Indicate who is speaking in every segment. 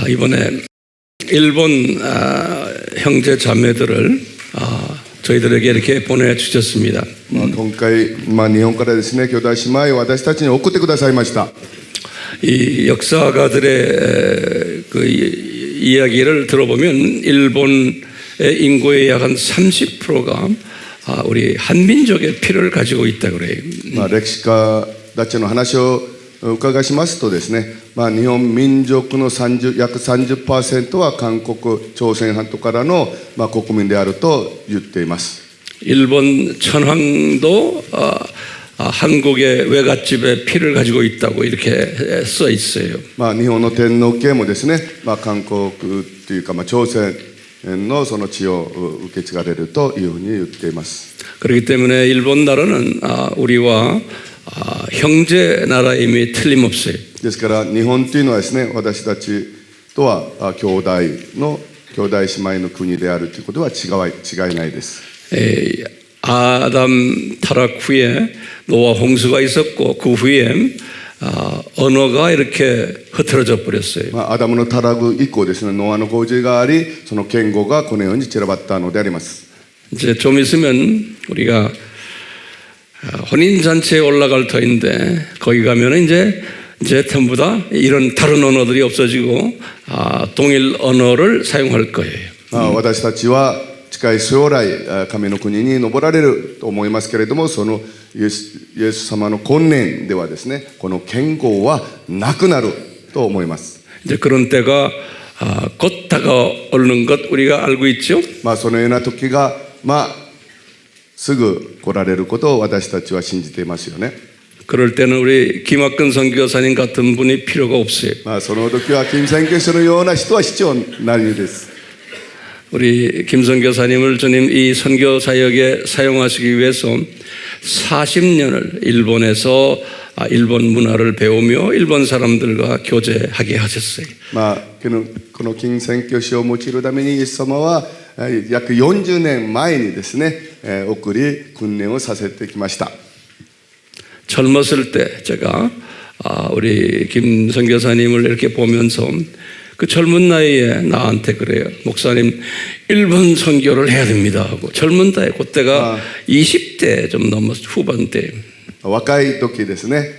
Speaker 1: 이번에 일본 형제 자매들을 저희들에게 이렇게 보내주셨습니다.
Speaker 2: 今回、日本からですね、兄弟姉妹を私たちに送ってくださいました。
Speaker 1: 이 역사가들의 그 이야기를 들어보면 일본의 인구의 약 한 30%가 우리 한민족의 피를 가지고 있다고 그래요.
Speaker 2: 歴史家たちの話を伺いしますとですね、日本民族の約 30% は韓国、朝鮮半島からの国民であると言っています。
Speaker 1: 일본 천황도 한국의 외갓집에 피를 가지고 있다고 이렇게 써 있어요.
Speaker 2: 日本の天皇家もですね、韓国というか朝鮮のその血を受け継がれるというふうに言っています。
Speaker 1: 그렇기 때문에 일본 나라는 우리와 형제 나라임이 틀림없어요.
Speaker 2: ですから日本というのはですね、私たちとは兄弟姉妹の国であるということは違いないです。
Speaker 1: 아담 타락 후에 노아 홍수가 있었고 그 후에 언어가 이렇게 흐트러져 버렸어요.
Speaker 2: アダムのタラグ以降ですね、ノアの洪水があり、その言語がこのように散らばったのであります。
Speaker 1: 이제 좀 있으면 우리가 혼인잔치에 올라갈 터인데 거기 가면은 이제 전부 다 이런 다른 언어들이 없어지고 동일 언어를 사용할 거예요.
Speaker 2: 私たちは近い将来神の国に登られると思いますけれども、そのイエス様の婚年ではですね、この言語はなくなると思います。
Speaker 1: 이제 그런 때가 곧 다가오는 것 우리가 알고 있죠.
Speaker 2: そのような時がすぐ来られることを私たちは信じていますよね。
Speaker 1: 그럴 때는 우리 김학근 선교사님 같은 분이 필요가 없어요.
Speaker 2: その時は金宣教師のような人は必要ないです。
Speaker 1: 우리 김 선교사님을 주님 이 선교 사역에 사용하시기 위해서 40년을 일본에서 일본 문화를 배우며 일본 사람들과 교제하게 하셨어요.
Speaker 2: この金宣教師を用いるためにイエス様は約40年前にですね、送り訓練をさせてきました。
Speaker 1: 젊었을 때 제가 우리 김 선교사님을 이렇게 보면서 그 젊은 나이에 나한테 그래요. 목사님 일본 선교를 해야 됩니다 하고 젊은 나이 그때가 20대 좀 넘었 후반 때
Speaker 2: 若い時ですね、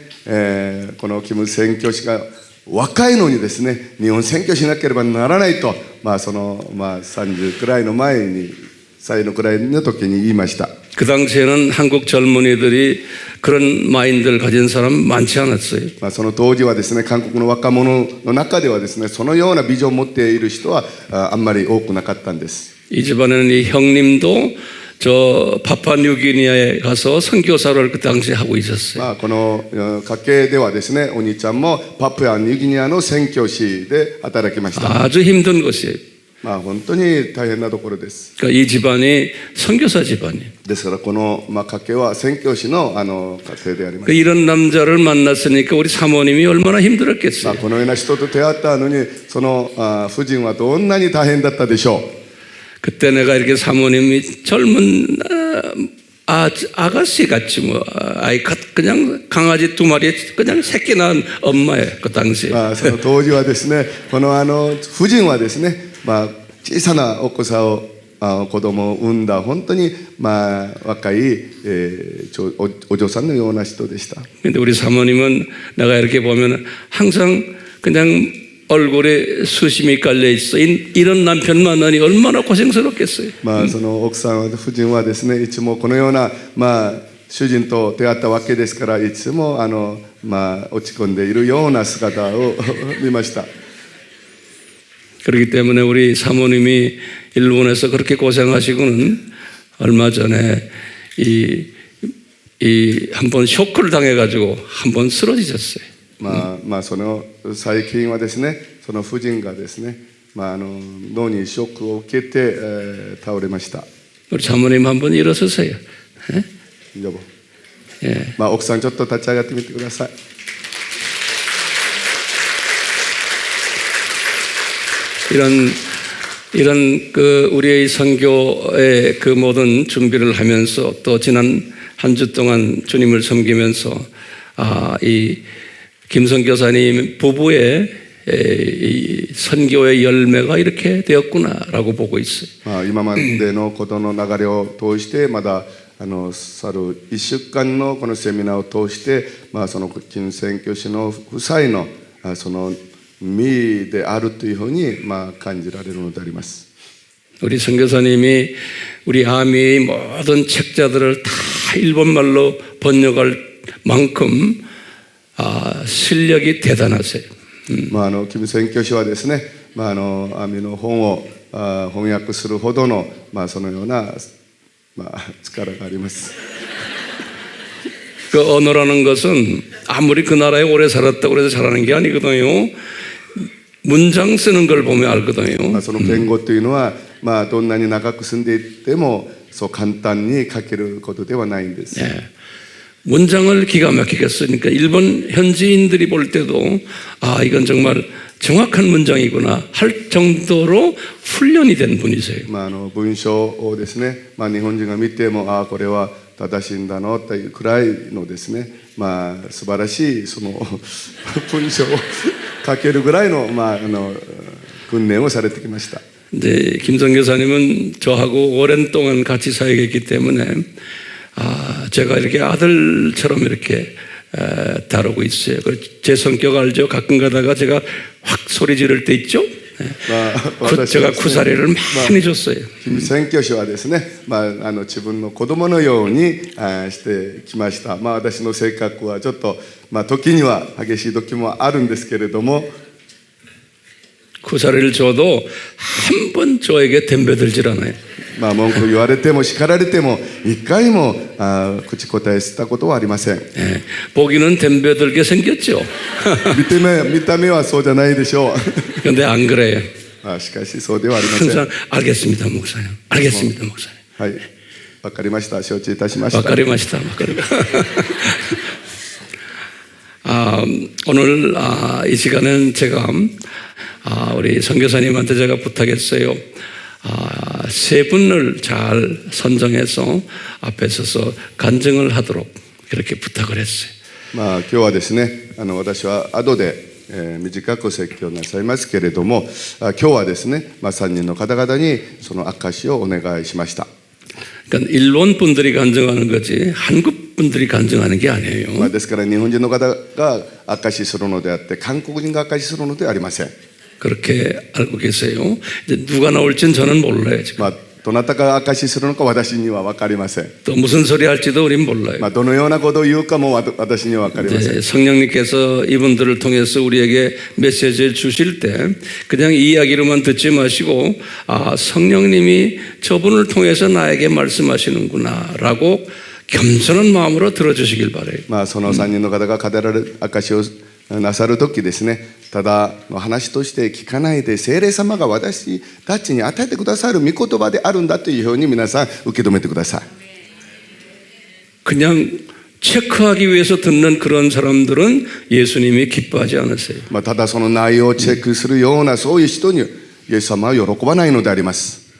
Speaker 2: このキム宣教師が若いのにですね、日本宣教しなければならないと、その30くらいの前に歳のくらいの時に言いました。
Speaker 1: 그 당시에는 한국 젊은이들이 그런 마인드를 가진 사람 많지 않았어요.
Speaker 2: その当時はですね、韓国の若者の中ではですね、そのようなビジョンを持っている人はあんまり多くなかったんです。
Speaker 1: 이 집안에는 이 형님도 저 파푸아뉴기니아에 가서 선교사를 그 당시에 하고 있었어요.
Speaker 2: この家系ではですね、お兄ちゃんもパプアニューギニアの宣教師で働きました。
Speaker 1: 아주 힘든 것이에요.
Speaker 2: 本当に大変なところです。
Speaker 1: 그러니까 이 집안이 선교사 집안이에요.
Speaker 2: ですからこの家系は宣教師の家庭であります。
Speaker 1: 이런 남자를 만났으니까 우리 사모님이 얼마나 힘들었겠어요.
Speaker 2: このような人と出会ったのに、その夫人はどんなに大変だったでしょう。
Speaker 1: 그때 내가 이렇게 사모님이 젊은 아가씨 같이 뭐 아이 그냥 강아지 2마리 그냥 새끼 낳은 엄마예요 그 당시에.
Speaker 2: その当時はですね、この夫人はですね、小さなお子さんを子供を産んだ本当に若いお嬢さんのような人でした。
Speaker 1: 근데 우리 사모님은 내가 이렇게 보면 항상 그냥 얼굴에 수심이 깔려 있어. 이런 남편 만나니 얼마나 고생스럽겠어요.
Speaker 2: その奥さん夫人はですね、いつもこのような主人と出会ったわけですから、いつも落ち込んでいるような姿を見ました。
Speaker 1: 그렇기 때문에 우리 사모님이 일본에서 그렇게 고생하시고는 얼마 전에 한번 쇼크를 당해가지고 한번 쓰러지셨어요.
Speaker 2: その最近はですね、その夫人がですね、脳にショックを受けて倒れました。
Speaker 1: 우리 사모님 한번 일어서세요.
Speaker 2: 여보.
Speaker 1: 예.
Speaker 2: 奥さんちょっと立ち上がってみてください。
Speaker 1: 이런 그 우리의 선교의 그 모든 준비를 하면서 또 지난 한 주 동안 주님을 섬기면서 이 김 선교사님 부부의 이 선교의 열매가 이렇게 되었구나라고 보고 있어요.
Speaker 2: まあ、今までのことの流れを通してまだ去る1週間のこのセミナーを通して、その金宣教師の夫妻のその実であるというふうに感じられるのであります。
Speaker 1: 우리 선교사님이 우리 아미의 모든 책자들을 다 일본말로 번역할 만큼 실력이 대단하세요.
Speaker 2: 金宣教師はですね、アミの本を翻訳するほどの、そのような、力があります。
Speaker 1: 그 언어라는 것은 아무리 그 나라에 오래 살았다고 해서 잘하는 게 아니거든요. 문장 쓰는 걸 보면 알거든요.
Speaker 2: その言語というのは、どんなに長く住んでいてもそう簡単に書けることではないんです。
Speaker 1: 예. 문장을 기가 막히게 쓰니까 일본 현지인들이 볼 때도 이건 정말 정확한 문장이구나 할 정도로 훈련이 된 분이세요.
Speaker 2: 文章をですね、日本人が見てもこれは正しいんだのというくらいのですね、素晴らしいその文章を書けるぐらいの訓練をされてきました。
Speaker 1: 이제 김성 교사님은 저하고 오랜 동안 같이 사역했기 때문에 제가 이렇게 아들처럼 이렇게 다루고 있어요. 제 성격 알죠? 가끔 가다가 제가 확 소리 지를 때 있죠? 제가 구사리를 많이 줬어요.
Speaker 2: 金宣教師はですね、自分の子供のようにしてきました。私の性格はちょっと、時には激しい時もあるんですけれども
Speaker 1: 구사리를 줘도 한 번 저에게 덤벼들질 않아요.
Speaker 2: 文句言われても叱られても一回も口答えしたことはありません。
Speaker 1: 예, 보기는 덤벼들게 생겼죠.
Speaker 2: 見た目はそうじゃないでしょう。
Speaker 1: 그런데 안 그래요.
Speaker 2: しかしそうではありません。
Speaker 1: 항상 알겠습니다, 목사님. 알겠습니다, 목사님.
Speaker 2: はい、わかりました。承知いたしました。
Speaker 1: 와카리마시다. 오늘 이 시간은 제가 우리 선교사님한테 제가 부탁했어요. 세 분을 잘 선정해서 앞에 서서 간증을 하도록 그렇게 부탁을 했어요.
Speaker 2: 今日はですね、私は後で短く説教なさいますけれども、今日はですね、3人の方々にその証をお願いしました。
Speaker 1: 그러니까 일본 분들이 간증하는 거지 한국 분들이 간증하는 게 아니에요.
Speaker 2: ですから日本人の方が証しするのであって韓国人が証しするのではありません。
Speaker 1: 그렇게 알고 계세요. 이제 누가 나올지는 저는 몰라요. 지금.
Speaker 2: どなたが証しするのか私には分かりません。
Speaker 1: 또 무슨 소리 할지도 우린 몰라요.
Speaker 2: どのようなことを言うかも私には分かりません。
Speaker 1: 이제 성령님께서 이분들을 통해서 우리에게 메시지를 주실 때 그냥 이야기로만 듣지 마시고 성령님이 저분을 통해서 나에게 말씀하시는구나라고 겸손한 마음으로 들어주시길 바라요.
Speaker 2: その3人の方が語られる証しをなさるときですね、ただの話として聞かないで聖霊様が私たちに与えてくださる御言葉であるんだというふうに皆さん受け止めてください。
Speaker 1: 그냥 체크하기 위해서 듣는 그런 사람들은 예수님이 기뻐하지 않으세요.
Speaker 2: ただその内容をチェックするようなそういう人にイエス様は喜ばないのであります。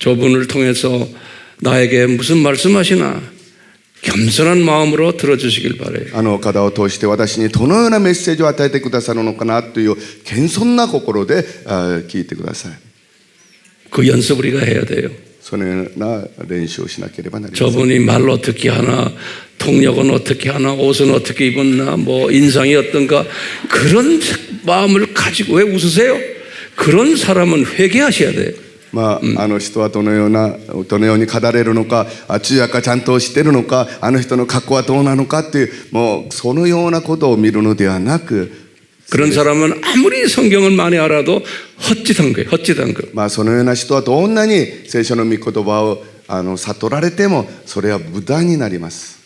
Speaker 1: 저분을 통해서 나에게 무슨 말씀하시나 겸손한 마음으로 들어주시길 바라요.
Speaker 2: 方を通して私にどのようなメッセージを与えてくださるのかなという謙遜な心で聞いてください。
Speaker 1: 그 연습 우리가 해야 돼요.
Speaker 2: そのような練習をしなければなりません。
Speaker 1: 저분이 말 어떻게 하나, 통역은 어떻게 하나, 옷은 어떻게 입었나, 뭐 인상이 어떤가 그런 마음을 가지고 왜 웃으세요? 그런 사람은 회개하셔야 돼요.
Speaker 2: 人はどのように語れるのか、通訳がちゃんとしてるのか、人の格好はどうなのかっていう、もうそのようなことを見るのではなく、
Speaker 1: 그런 사람은 아무리 성경을 많이 알아도 헛짓한 거예요. 헛짓한 거.
Speaker 2: そのような人はどんなに聖書の御言葉を悟られてもそれは無駄になります。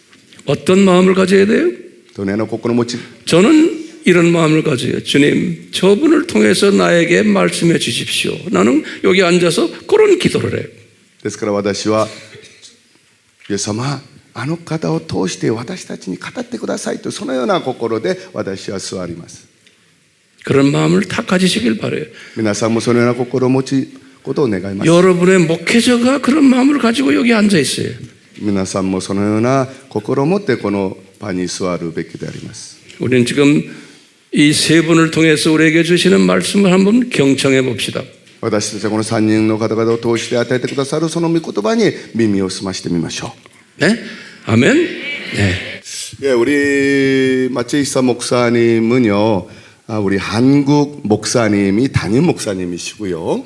Speaker 1: 어떤 마음을 가져야 돼요?
Speaker 2: どのような心持ち。
Speaker 1: 저는 이런 마음을 가져요. 주님, 저분을 통해서 나에게 말씀해 주십시오. 나는 여기 앉아서 그런 기도를 해요.
Speaker 2: ですから私はイエス様、方を通して私たちに語ってくださいとそのような心で私は座ります。
Speaker 1: 그런 마음을 다 가지시길 바라요.
Speaker 2: 皆さんもそのような心を持ちことを願います。
Speaker 1: 여러분의 목회자가 그런 마음을 가지고 여기 앉아 있어요.
Speaker 2: 皆さんもそのような心を持ってこの場に座るべきであります。
Speaker 1: 우리는 지금 이 세 분을 통해서 우리에게 주시는 말씀을 한번 경청해 봅시다.
Speaker 2: 私たちはこの3人の方々を通して与えてくださるその御言葉に耳を澄ましてみましょ
Speaker 1: 네? 아멘? 네.
Speaker 2: う。 예, 우리 마체이사 목사님은요, 우리 한국 목사님이 담임 목사님이시고요.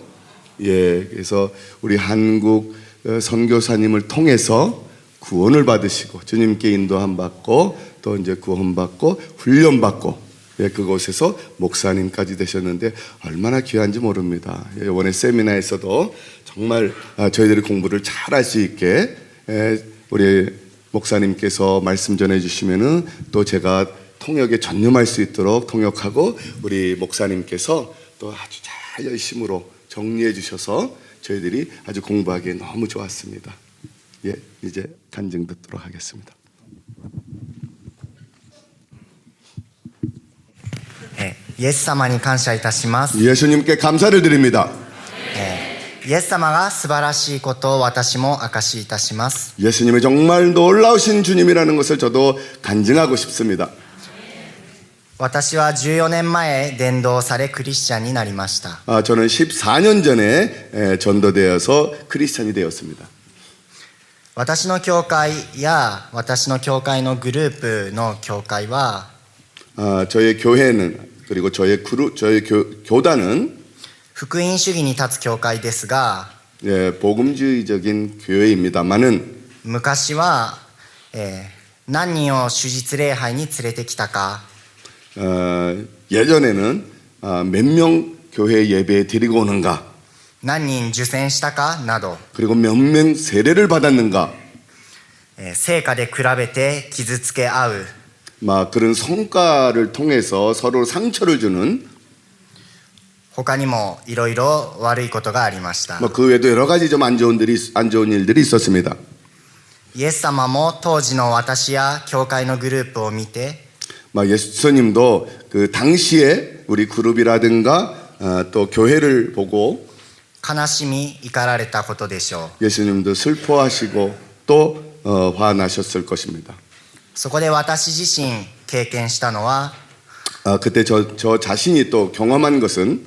Speaker 2: 예, 그래서 우리 한국 선교사님을 통해서 구원을 받으시고 주님께 인도함 받고 또 이제 구원받고 훈련받고 예, 그곳에서 목사님까지 되셨는데 얼마나 귀한지 모릅니다. 예, 이번에 세미나에서도 정말 저희들이 공부를 잘 할 수 있게 우리 목사님께서 말씀 전해주시면은 또 제가 통역에 전념할 수 있도록 통역하고 우리 목사님께서 또 아주 잘 열심으로 정리해 주셔서 저희들이 아주 공부하기에 너무 좋았습니다. 예, 이제 간증 듣도록 하겠습니다.
Speaker 3: イエス様に感謝いたします。
Speaker 2: 예수님께 감사를 드립니다.
Speaker 3: イエス様が素晴らしいことを私も証しいたします。
Speaker 2: 예수님이 정말 놀라우신 주님이라는 것을 저도 간증하고 싶습니다.
Speaker 3: 私は14年前伝道されクリスチャンになりました。
Speaker 2: 저는 14년 전에 전도되어서 크리스찬이 되었습니다.
Speaker 3: 私の教会や私の教会のグループの教会は
Speaker 2: 저의 교회는 그리고 저의 교단은
Speaker 3: 福音主義に立つ教会ですが
Speaker 2: 예, 복음주의적인 교회입니다만은
Speaker 3: 昔は、何人を主日礼拝に連れてきたか
Speaker 2: 예전에는 몇 명 교회 예배에 데리고 오는가
Speaker 3: 何人受洗したかなど
Speaker 2: 그리고 몇 명 세례를 받았는가
Speaker 3: 成果で比べて傷つけ合う
Speaker 2: 막 그런 성과를 통해서 서로 상처를 주는
Speaker 3: 他にもいろいろ悪いことがありました。
Speaker 2: 그 외에도 여러 가지 좀 안 좋은 일들이 있었습니다.
Speaker 3: イエス様も当時の私や教会のグループを見て
Speaker 2: 예수님도 그 당시에 우리 그룹이라든가 또 교회를 보고
Speaker 3: 悲しみ怒られたことでしょう。
Speaker 2: 예수님도 슬퍼하시고 또 화나셨을 것입니다.
Speaker 3: そこで私自身経験したのは
Speaker 2: 그때 저 자신이 또 경험한 것은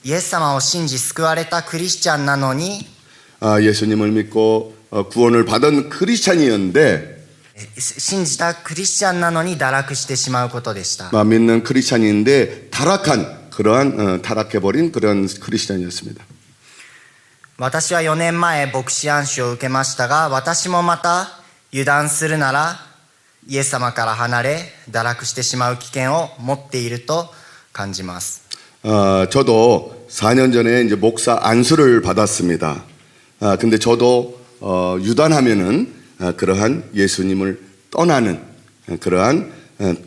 Speaker 3: イエス様を信じ救われたクリスチャンなのに
Speaker 2: 예수님을 믿고 구원을 받은 크리스찬이었는데
Speaker 3: 信じたクリスチャンなのに堕落してしまうことでした。
Speaker 2: 믿는 크리스찬인데 타락해버린 그런 크리스찬이었습니다.
Speaker 3: 私は4年前牧師暗示を受けましたが、私もまた油断するならイエス様から離れ堕落してしまう危険を持っていると感じます。
Speaker 2: 저도 4년 전에 이제 목사 안수를 받았습니다. 근데 저도 유단하면은 그러한 예수님을 떠나는 그러한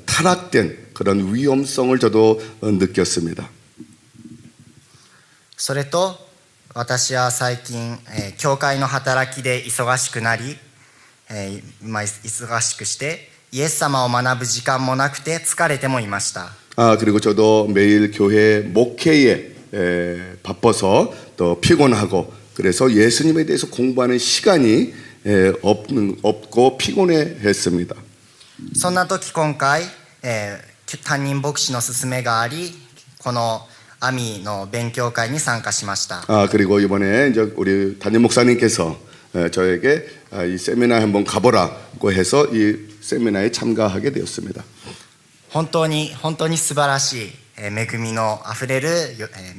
Speaker 2: 타락된 그런 위험성을 저도 느꼈습니다.
Speaker 3: それと私は最近、教会の働きで忙しくなり、忙しくしてイエス様を学ぶ時間もなくて疲れてもいました。
Speaker 2: 그리고 저도 매일 교회 목회에 바빠서 또 피곤하고 그래서 예수님에 대해서 공부하는 시간이 없고 피곤해했습니다.
Speaker 3: そんな時今回、担任牧師の勧めがあり、このアミの勉強会に参加しました。
Speaker 2: 그리고 이번에 이제 우리 담임 목사님께서 저에게 이 세미나에 한번 가보라고 해서 이 세미나에 참가하게 되었습니다.
Speaker 3: 本当に素晴らしい恵みのあふれる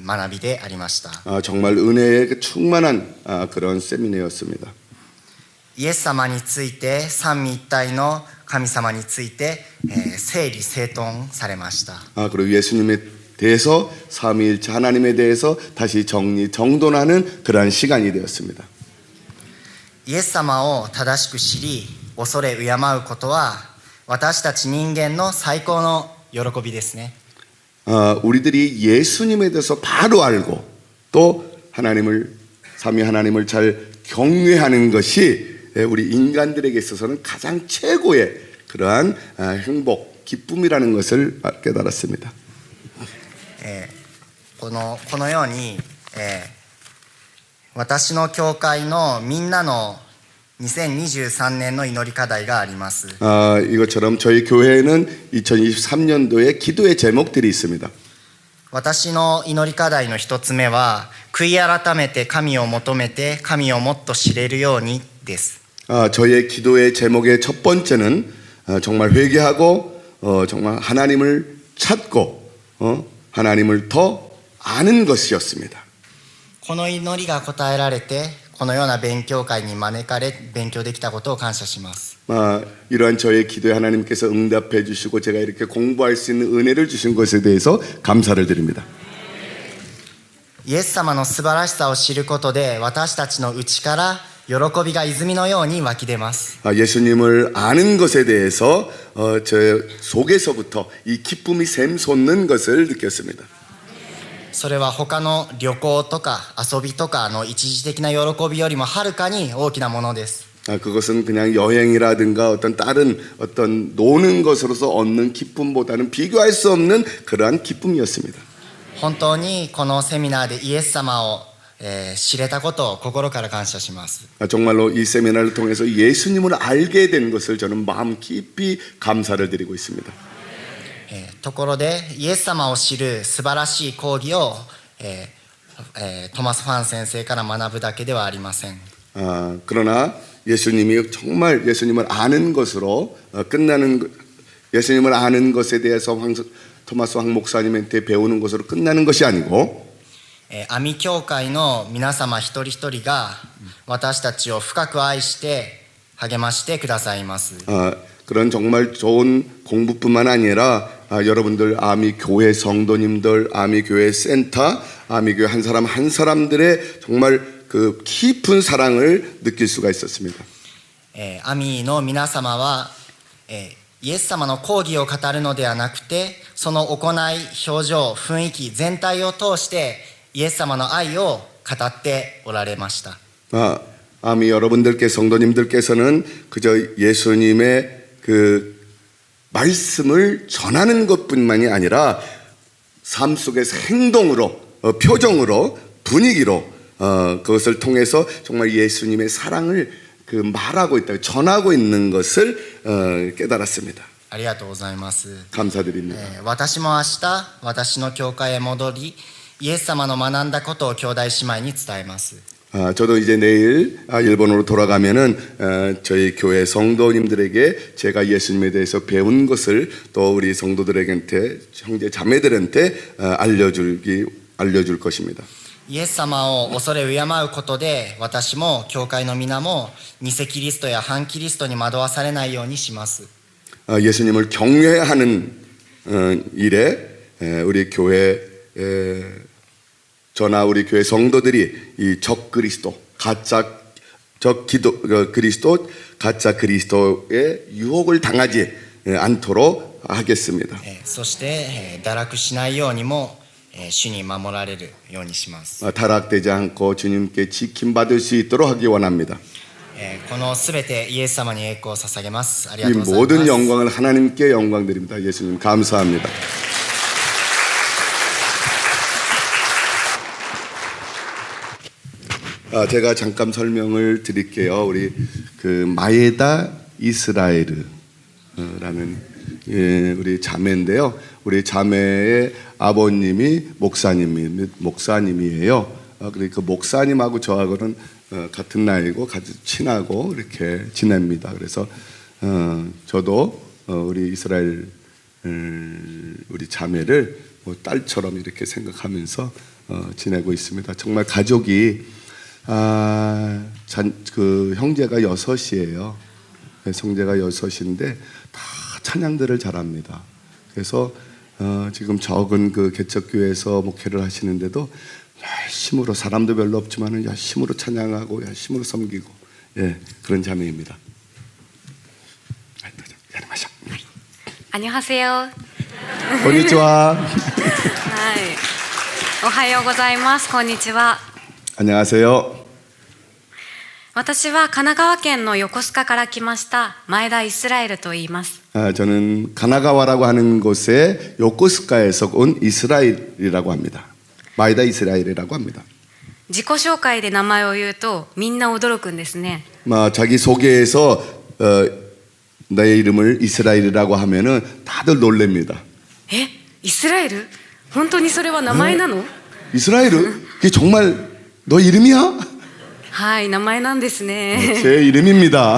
Speaker 3: 学びでありました。
Speaker 2: 정말 은혜에 충만한 그런 세미나였습니다.
Speaker 3: イエス様について三位一体の神様について整理整頓されました。
Speaker 2: 그리고 예수님에 대해서 삼위일체 하나님에 대해서 다시 정돈하는 그러한 시간이 되었습니다.
Speaker 3: イエス様を正しく知り恐れ敬うことは私たち人間の最高の喜びですね。
Speaker 2: 우리들이 예수님에 대해서 바로 알고 또 삼위 하나님을 잘 경외하는 것이 우리 인간들에게 있어서는 가장 최고의 그러한 행복, 기쁨이라는 것을 깨달았습니다.
Speaker 3: このように、私の教会のみんなの2023年の祈り課題があります。
Speaker 2: 이것처럼 저희 교회에는 2023년도에 기도의 제목들이 있습니다.
Speaker 3: 私の祈り課題の一つ目は、悔い改めて神を求めて神をもっと知れるようにです。
Speaker 2: 저희의 기도의 제목의 첫 번째는 정말 회개하고 정말 하나님을 찾고 하나님을 더 아는 것이었습니다.
Speaker 3: この祈りが答えられて、このような勉強会に招かれ勉強できたことを感謝します。
Speaker 2: 이러한 저의 기도에 하나님께서 응답해 주시고 제가 이렇게 공부할 수 있는 은혜를 주신 것에 대해서 감사를 드립니다.
Speaker 3: イエス様の素晴らしさを知ることで、私たちの内から喜びが泉のように湧き出ます。
Speaker 2: 예수님을 아는 것에 대해서 제 속에서부터 이 기쁨이 샘솟는 것을 느꼈습니다.
Speaker 3: それは他の旅行とか遊びとかの一時的な喜びよりもはるかに大きなものです。
Speaker 2: 그것은 그냥 여행이라든가 어떤 다른 어떤 노는 것으로서 얻는 기쁨보다는 비교할 수 없는 그러한 기쁨이었습니다.
Speaker 3: 本当にこのセミナーでイエス様を、知れたことを心から感謝します。
Speaker 2: 정말로 이 세미나를 통해서 예수님을 알게 된 것을 저는 마음 깊이 감사를 드리고 있습니다.
Speaker 3: ところでイエス様を知る素晴らしい講義を、トマス・ファン先生から学ぶだけではありません。
Speaker 2: 그러나 예수님이 정말 예수님을 아는 것으로 끝나는 예수님을 아는 것에 대해서 토마스 황 목사님한테 배우는 것으로 끝나는 것이 아니고
Speaker 3: 阿見教会の皆様一人一人が私たちを深く愛して励ましてくださいます。
Speaker 2: 그런 정말 좋은 공부뿐만 아니라 여러분들 아미 교회 성도님들, 아미 교회 센터, 아미 교회 한 사람 한 사람들의 정말 그 깊은 사랑을 느낄 수가 있었습니다.
Speaker 3: アミの皆様は、イエス様の講義を語るのではなくて、その行い、表情、雰囲気全体を通してイエス様の愛を語っておられました。
Speaker 2: 아미 여러분들께 성도님들께서는 그저 예수님의 그 말씀을 전하는 것뿐만이 아니라 삶 속에서 행동으로, 표정으로, 분위기로 그것을 통해서 정말 예수님의 사랑을 그 말하고 있다, 전하고 있는 것을 깨달았습니다.
Speaker 3: ありがとうございます。
Speaker 2: 감사드립니다.
Speaker 3: 私も明日、私の教会へ戻り、イエス様の学んだことを兄弟姉妹に伝えます。
Speaker 2: 저도 이제 내일 일본으로 돌아가면은 저희 교회 성도님들에게 제가 예수님에 대해서 배운 것을 또 우리 성도들에게 형제 자매들한테 알려줄 것입니다.
Speaker 3: イエス様を恐れ敬うことで、私も教会の皆も偽キリストや反キリストに惑わされないようにします。
Speaker 2: 예수님을 경외하는 일에 우리 교회 저나 우리 교회 성도들이 이 적 그리스도, 가짜 그리스도, 가짜 그리스도의 유혹을 당하지 않도록 하겠습니다.
Speaker 3: そして、堕落しないようにも、主に守られるようにします。
Speaker 2: 타락되지 않고 주님께 지킴받을 수 있도록 하기 원합니다.
Speaker 3: このすべてイエス様に栄光を捧げます。ありが
Speaker 2: 이
Speaker 3: とうございます。
Speaker 2: 모든 영광을 하나님께 영광 드립니다. 예수님 감사합니다. 제가 잠깐 설명을 드릴게요. 우리 그 마에다 이스라엘라는 우리 자매인데요. 우리 자매의 아버님이 목사님이에요. 그리고 그 목사님하고 저하고는 같은 나이고 같이 친하고 이렇게 지냅니다. 그래서 저도 우리 이스라엘 우리 자매를 뭐 딸처럼 이렇게 생각하면서 지내고 있습니다. 정말 가족이 그 형제가 6이에요. 형제가 6인데 다 찬양들을 잘합니다. 그래서 지금 적은 그 개척교회에서 목회를 하시는데도 열심으로, 사람도 별로 없지만 열심으로 찬양하고 열심으로 섬기고, 예, 그런 자매입니다.
Speaker 4: 안녕하세요.
Speaker 2: konnichiwa.
Speaker 4: はい。おはようございます。こんにちは。
Speaker 2: 안녕하세요.
Speaker 4: 私は神奈川県の横須賀から来ました前田イスラエルと言います。
Speaker 2: 저는 가나가와라고 하는 곳에 요코스카에서 온 이스라엘이라고 합니다. 마이다 이스라엘이라고 합니다.
Speaker 4: 自己紹介で名前を言うとみんな驚くんですね。
Speaker 2: 자기 소개에서 내 이름을 이스라엘이라고 하면은 다들 놀랍니다.
Speaker 4: え、イスラエル？本当にそれは名前なの？
Speaker 2: 이스라엘? 그게 정말 너 이름이야?
Speaker 4: はい、名前なんですね。
Speaker 2: 제 이름입니다.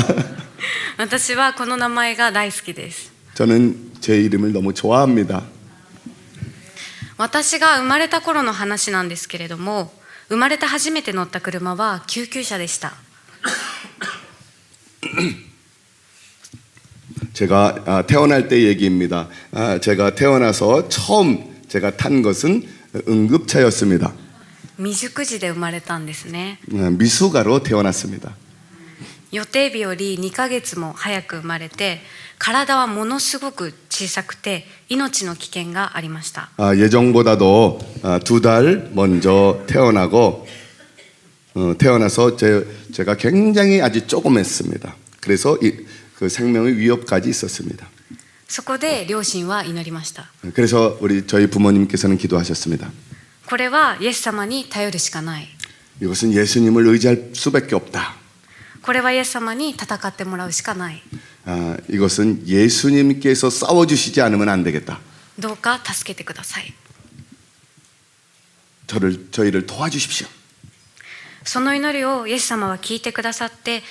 Speaker 4: 私はこの名前が大好きです。
Speaker 2: 저는 제 이름을 너무 좋아합니다.
Speaker 4: 私が生まれた頃の話なんですけれども、生まれて初めて乗った車は救急車でした。
Speaker 2: 제가 태어날 때 얘기입니다. 제가 태어나서 처음 제가 탄 것은 응급차였습니다.
Speaker 4: 未熟児で生まれたんですね。
Speaker 2: 미숙아로 태어났습니다.
Speaker 4: 予定日より2ヶ月も早く生まれて、体はものすごく小さくて命の危険がありました。
Speaker 2: 예정보다도 2달 먼저 태어나고 태어나서 제가 굉장히 아주 조그맸습니다. 그래서 그 생명의 위협까지 있었습니다.
Speaker 4: そこで両親は祈りました。
Speaker 2: 그래서 저희 부모님께서는 기도하셨습니다.
Speaker 4: これはイエス様に頼るしかない。
Speaker 2: 이것은 예수님을 의지할 수밖에 없다.
Speaker 4: これはイエス様に戦ってもらうしかない。
Speaker 2: 이것은 예수님께서 싸워주시지 않으면 안 되겠다.
Speaker 4: どうか助けてください。
Speaker 2: 저희를 도와주십시오.
Speaker 4: その祈りをイエス様は聞いてくださって、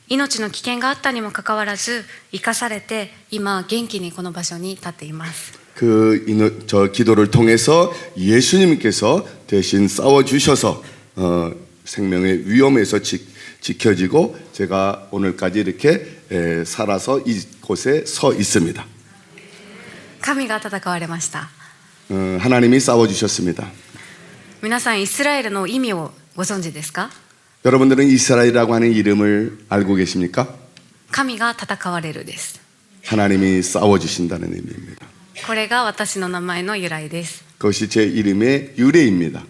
Speaker 4: 命の危険があったにもかかわらず生かされて、今元気にこの場所に立っています。
Speaker 2: 저 기도를 통해서 예수님께서 대신 싸워주셔서 생명의 위험에서 지켜지고 제가 오늘까지 이렇게 살아서 이곳에 서 있습니다.
Speaker 4: 神が戦われました。
Speaker 2: 하나님이 싸워주셨습니다.
Speaker 4: 皆さんイスラエルの意味をご存知ですか？
Speaker 2: 여러분들은 이스라엘이라고 하는 이름을 알고 계십니까?
Speaker 4: 神が戦われるです。
Speaker 2: 하나님이 싸워주신다는 의미입니다.
Speaker 4: これが私の名前の由来です。
Speaker 2: 그것이 제 이름의 유래입니다.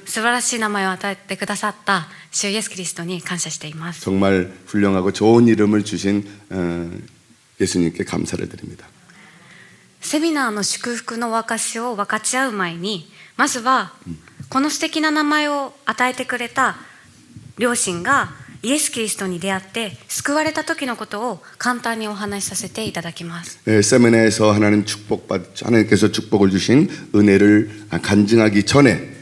Speaker 4: 素晴らしい名前を与えてくださった主イエスキリストに感謝しています。
Speaker 2: 정말 훌륭하고 좋은 이름을 주신 예수님께 감사를 드립니다.
Speaker 4: セミナーの祝福の証しを分かち合う前に、まずはこの素敵な名前を与えてくれた両親がイエス・キリストに出会って救われた時のことを簡単にお話しさせていただきます。
Speaker 2: 세미나에서 하나님께서 축복을 주신 은혜를 간증하기 전에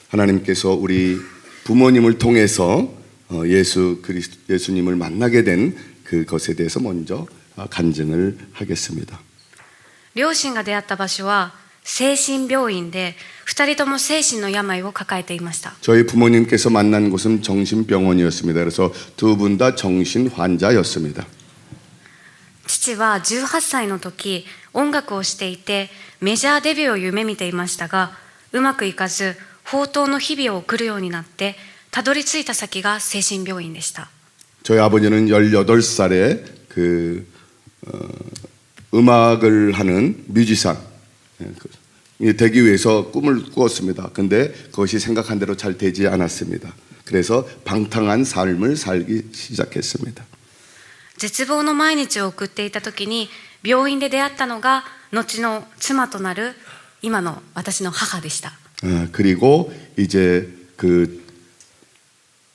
Speaker 2: 하나님께서 우리 부모님을 통해서 예수님을 만나게 된 그것에 대해서 먼저 간증을 하겠습니다.
Speaker 4: 両親が出会った場所は精神病院で、2人とも精神の病を抱えていました。
Speaker 2: 저희 부모님께서 만난 곳은 정신병원이었습니다. 그래서 두 분 다 정신 환자였습니다.
Speaker 4: 父は18歳の時音楽をしていてメジャーデビューを夢見ていましたが、うまくいかず放蕩の日々を送るようになってたどり着いた先が精神病院でした。
Speaker 2: 저희 아버지는 18살에 음악을 하는 뮤지션 되기 위해서 꿈을 꾸었습니다. 근데 그것이 생각한 대로 잘 되지 않았습니다. 그래서 방탕한 삶을 살기 시작했습니다.
Speaker 4: 絶望の毎日を送っていた時に病院で出会ったのが後の妻となる今の私の母でした。
Speaker 2: 그리고 이제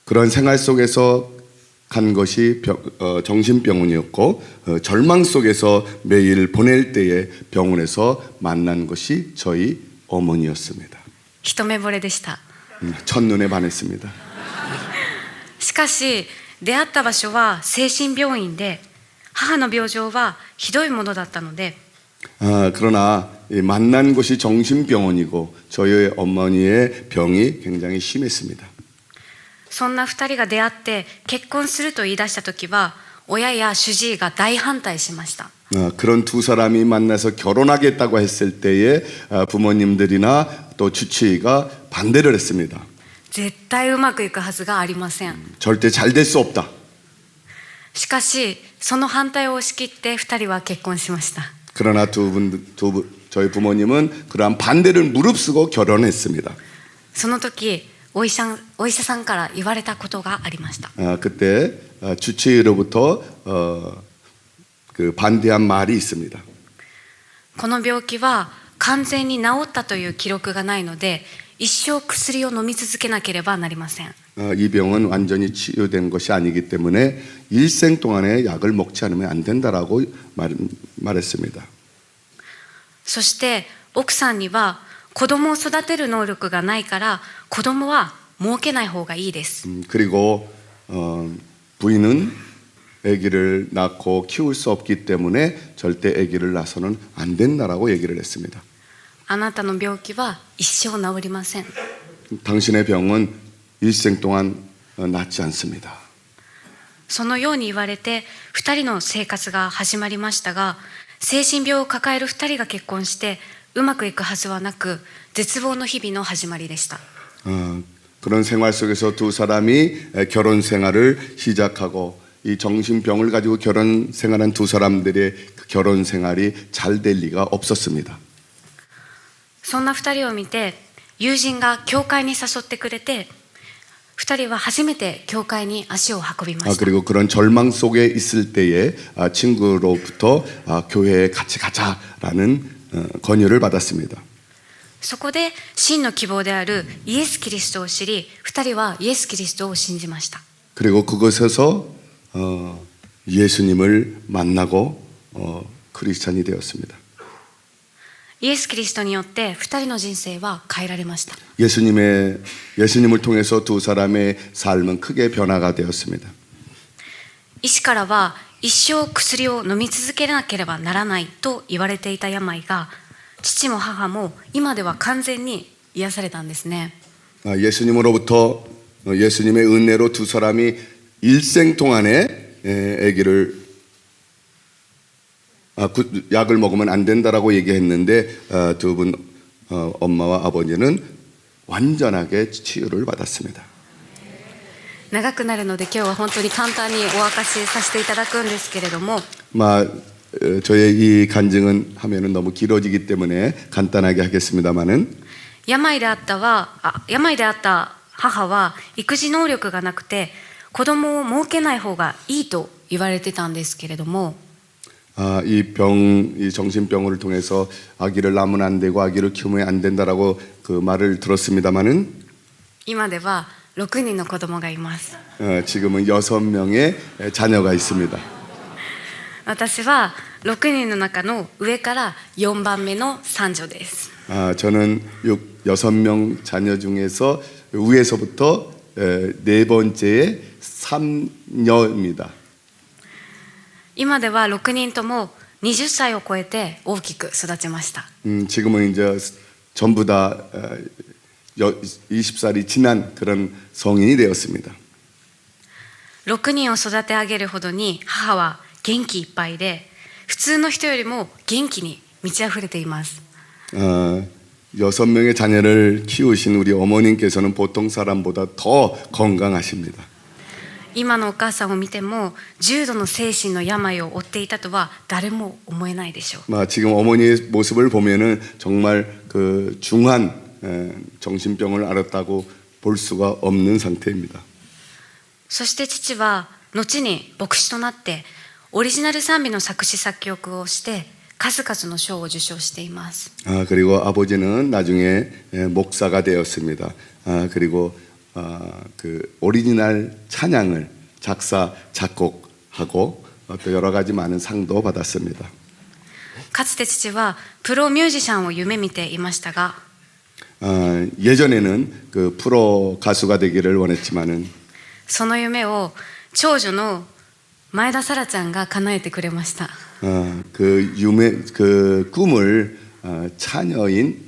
Speaker 2: 그런 생활 속에서 간 것이 정신병원이었고 절망 속에서 매일 보낼 때에 병원에서 만난 것이 저희 어머니였습니다.
Speaker 4: 一目惚れでした。
Speaker 2: 첫눈에 반했습니다.
Speaker 4: しかし出会った場所は精神病院で、母の病状はひどいものだったので、
Speaker 2: 그러나 만난 곳이 정신병원이고 저희 어머니의 병이 굉장히 심했습니다.
Speaker 4: そんな2人が出会って結婚すると言い出した時は親や主治医が大反対しました。
Speaker 2: 그런 두 사람이 만나서 결혼하겠다고 했을 때에 부모님들이나 또 주치의가 반대를 했습니다.
Speaker 4: 絶対うまくいくはずがありません。
Speaker 2: 절대 잘 될 수 없다.
Speaker 4: しかしその反対を押し切って2人は結婚しました。
Speaker 2: 그러나 저희 부모님은 그러한 반대를 무릅쓰고 결혼했습니다.
Speaker 4: その時お医者さんから言われたことがありました。
Speaker 2: 그때 주치의로부터 그 반대한 말이 있습니다.
Speaker 4: この病気は完全に治ったという記録がないので、一生薬を飲み続けなければなりません。
Speaker 2: 이 병은 완전히 치유된 것이 아니기 때문에 일생 동안에 약을 먹지 않으면 안 된다라고 말했습니다.
Speaker 4: そして奥さんには子供を育てる能力がないから子供は設けない方がいいです。
Speaker 2: 그리고 부인은 아기를 낳고 키울 수 없기 때문에 절대 아기를 낳아서는 안 된다라고 얘기를 했습니다.
Speaker 4: あなたの病気は一生治りません。
Speaker 2: 당신의 병은 일생 동안 낫지 않습니다.
Speaker 4: そのように言われて2人の生活が始まりましたが、精神病を抱える2人が結婚してうまくいくはずはなく、絶望の日々の始まりでした。
Speaker 2: 그런 생활 속에서 두 사람이 결혼 생활을 시작하고 이 정신병을 가지고 결혼 생활한 두 사람들의 그 결혼 생활이 잘 될 리가 없었습니다.
Speaker 4: そんな2人を見て友人が教会に誘ってくれて、2人は初めて教会に足を運びました。
Speaker 2: 그리고 그런 절망 속에 있을 때에 친구로부터 교회에 같이 가자라는 권유를 받았습니다.
Speaker 4: そこで真の希望であるイエス・キリストを知り、2人はイエス・キリストを信じました。
Speaker 2: 그리고 그곳에서 예수님을 만나고 크리스찬이 되었습니다.
Speaker 4: イエス・キリストによって2人の人生は変えられました。
Speaker 2: 예수님을 통해서 두 사람의 삶은 크게 변화가 되었습니다.
Speaker 4: 医師からは一生薬を飲み続けなければならないと言われていた病が、父も母も今では完全に癒されたんですね。
Speaker 2: 예수님으로부터 예수님의 은혜로 두 사람이 일생 동안에 아기를 약을 먹으면 안 된다라고 얘기했는데 두 분 엄마와 아버지는 완전하게 치유를 받았습니다.
Speaker 4: 長くなるので今日は本当に簡単にお明かしさせていただくんですけれども、
Speaker 2: 저의 이 간증은 하면은 너무 길어지기 때문에 간단하게 하겠습니다만은
Speaker 4: 病であった母は育児能力がなくて子供を設けない方がいいと言われてたんですけれども、
Speaker 2: 이 정신병을 통해서 아기를 낳으면 안 되고 아기를 키우면 안 된다라고 그 말을 들었습니다만은
Speaker 4: 今では6人の子供がいます。
Speaker 2: 지금은 6명의 자녀가 있습니다.
Speaker 4: 私は6人の中の上から4番目の三女です。
Speaker 2: 저는 6명 자녀 중에서 위에서부터 네 번째의 3녀입니다.
Speaker 4: 今では6人とも20歳を超えて大きく育ちました。
Speaker 2: 지금은 이제 전부 다 20살이 지난 그런 성인이 되었습니다.
Speaker 4: 6人を育て上げるほどに母は元気いっぱいで、普通の人よりも元気に満ち溢れています。
Speaker 2: 6명의 자녀를 키우신 우리 어머님께서는 보통 사람보다 더 건강하십니다.
Speaker 4: 今のお母さんを見ても重度の精神の病を負っていたとは誰も思えないでしょう。
Speaker 2: 지금 어머니의 모습을 보면은 정말 그 중한 정신병을 앓았다고 볼 수가 없는 상태입니다.
Speaker 4: そして父は後に牧師となってオリジナル賛美の作詞作曲をして数々の賞を受賞しています。
Speaker 2: 그리고 아버지는 나중에 목사가 되었습니다. 그리고 그 오리지널 찬양을 작사 작곡하고 또 여러 가지 많은 상도 받았습니다.
Speaker 4: かつて父はプロミュージシャンを夢見ていましたが、
Speaker 2: 예전에는 그 프로 가수가 되기를 원했지만은
Speaker 4: その夢を長女の前田沙羅ちゃんが叶えてくれました。
Speaker 2: 그 꿈을 자녀인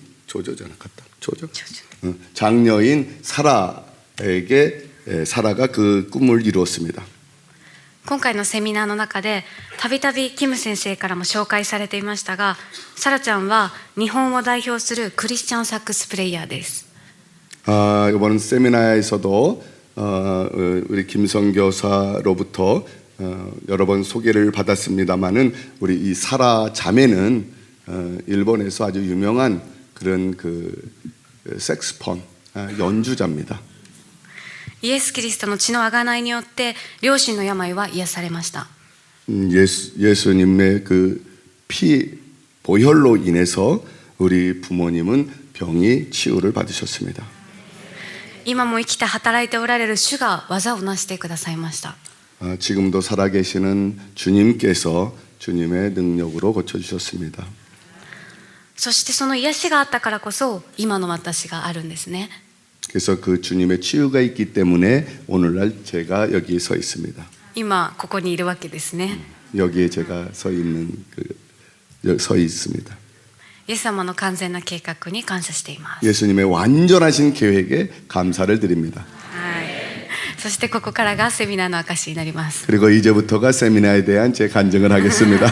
Speaker 2: 장녀인 사라에게 사라가 그 꿈을 이루었습니다.
Speaker 4: 今回のセミナーの中でたびたびキム先生からも紹介されていましたが、サラちゃんは日本を代表するクリスチャンサックスプレイヤーです。
Speaker 2: 이번 세미나에서도 우리 김성 교사로부터 여러 번 소개를 받았습니다만은 우리 이 사라 자매는 일본에서 아주 유명한 그런 그 색스폰 연주자입니다.
Speaker 4: イエス・キリストの血の贖いによって両親の病は癒されました。
Speaker 2: 예수님의 그 피 보혈로 인해서 우리 부모님은 병이 치유를 받으셨습니다.
Speaker 4: 今も生きて働いておられる主が技をなしてくださいました。
Speaker 2: 지금도 살아계시는 주님께서 주님의 능력으로 고쳐주셨습니다.
Speaker 4: そしてその癒しがあったからこそ今の私があるんですね。
Speaker 2: 그래서 그 주님의 치유가 있기 때문에 오늘날 제가 여기 서 있습니다.
Speaker 4: 今ここにいるわけですね。
Speaker 2: 여기에 제가 서 있습니다.
Speaker 4: イエス様の完全な計画に感謝しています。
Speaker 2: 예수님의 완전하신 계획에 감사를 드립니다.
Speaker 4: はい。そしてここからがセミナーの証になります。
Speaker 2: 그리고 이제부터가 세미나에 대한 제 간증을 하겠습니다.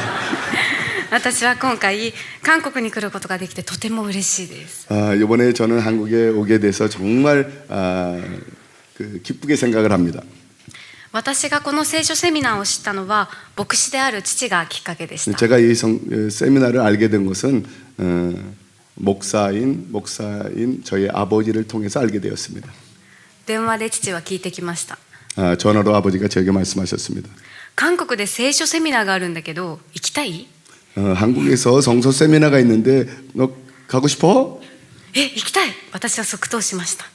Speaker 4: 私は今回韓国に来ることができてとても嬉しいです。
Speaker 2: 이번에 저는 한국에 오게 돼서 정말 기쁘게 생각을 합니다.
Speaker 4: 私がこの聖書セミナーを知ったのは牧師である父がきっかけでした。
Speaker 2: 제가 이 세미나를 알게 된 것은 목사인 저희 아버지를 통해서 알게 되었습니다.
Speaker 4: 電話で父は聞いてきました。
Speaker 2: 전화로 아버지가 저에게 말씀하셨습니다.
Speaker 4: 韓国で聖書セミナーがあるんだけど行きたい？
Speaker 2: 한국에서 성서 세미나가 있는데 너 가고 싶어?
Speaker 4: 行きたい。私は即答しました。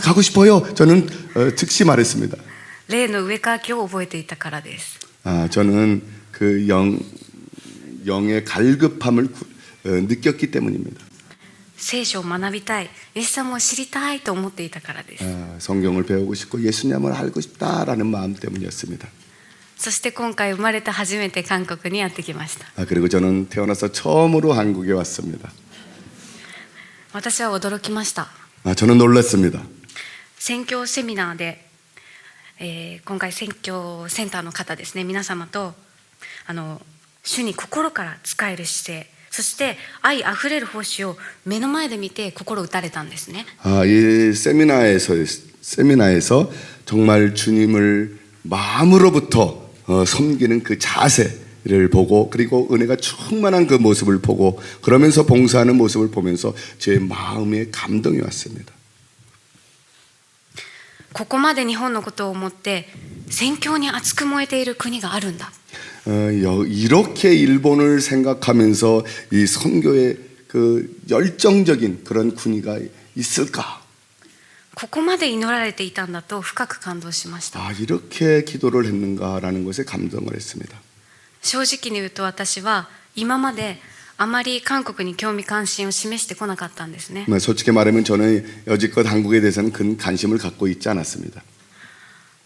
Speaker 2: 가고 싶어요. 저는 즉시 말했습니다.
Speaker 4: 霊の上書きを覚えていたからです。
Speaker 2: 저는 그 영의 갈급함을 느꼈기 때문입니다.
Speaker 4: 聖書を学びたい、イエス様を知りたいと思っていたからです。
Speaker 2: 성경을 배우고 싶고 예수님을 알고 싶다라는 마음 때문이었습니다.
Speaker 4: そして今回生まれて初めて韓国にやってきました。
Speaker 2: 그리고 저는 태어나서 처음으로 한국에 왔습니다.
Speaker 4: 私は驚きました。
Speaker 2: 저는 놀랐습니다.
Speaker 4: 宣教セミナーで、今回宣教センターの方ですね、皆様と主に心から仕える姿勢、そして愛あふれる奉仕を目の前で見て心打たれたんですね。
Speaker 2: 이 세미나에서 정말 주님을 마음으로부터 섬기는 그 자세를 보고 그리고 은혜가 충만한 그 모습을 보고 그러면서 봉사하는 모습을 보면서 제 마음에 감동이 왔습니다.
Speaker 4: ここまで日本のことを思って宣教に熱く燃えている国があるんだ。
Speaker 2: 이렇게 일본을 생각하면서 이 선교의 그 열정적인 그런 군의가 있을까?
Speaker 4: ここまで祈られていたんだと深く感動しました。
Speaker 2: 이렇게 기도를 했는가라는 것에 감동을 했습니다.
Speaker 4: 正直に言うと私は今まであまり韓国に興味関心を示してこなかったんですね。
Speaker 2: 솔직히 말하면 저는 여지껏 한국에 대해서는 큰 관심을 갖고 있지 않았습니다.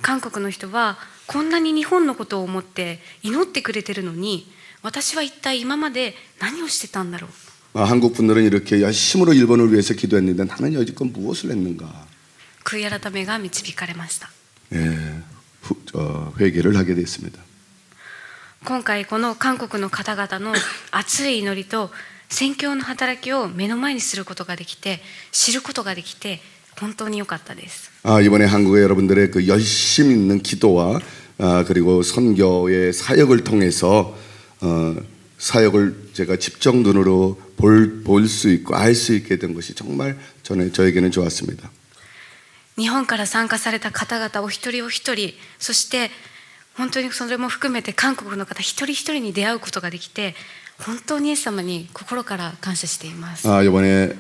Speaker 4: 韓国の人はこんなに日本のことを思って祈ってくれてるのに私は一体今まで何をしてたんだろう。
Speaker 2: 한국 분들은 이렇게 열심으로 일본을 위해서 기도했는데 나는 여지껏 무엇을 했는가?
Speaker 4: 悔い改めが導かれました。
Speaker 2: 회개를 하게 됐습니다.
Speaker 4: 今回この韓国の方々の熱い祈りと宣教の働きを目の前にすることができて知ることができて本当に良かったです。
Speaker 2: 이번에 한국의 여러분들의 그 열심 있는 기도와 그리고 선교의 사역을 통해서 사역을 제가 직접 눈으로 볼 수 있고 알 수 있게 된 것이 정말 저에게는 좋았습니다.
Speaker 4: 日本から参加された方々お一人お一人、そして本当にそれも含めて韓国の方一人一人に出会うことができて本当にイエス様に心から感謝しています。
Speaker 2: 이번에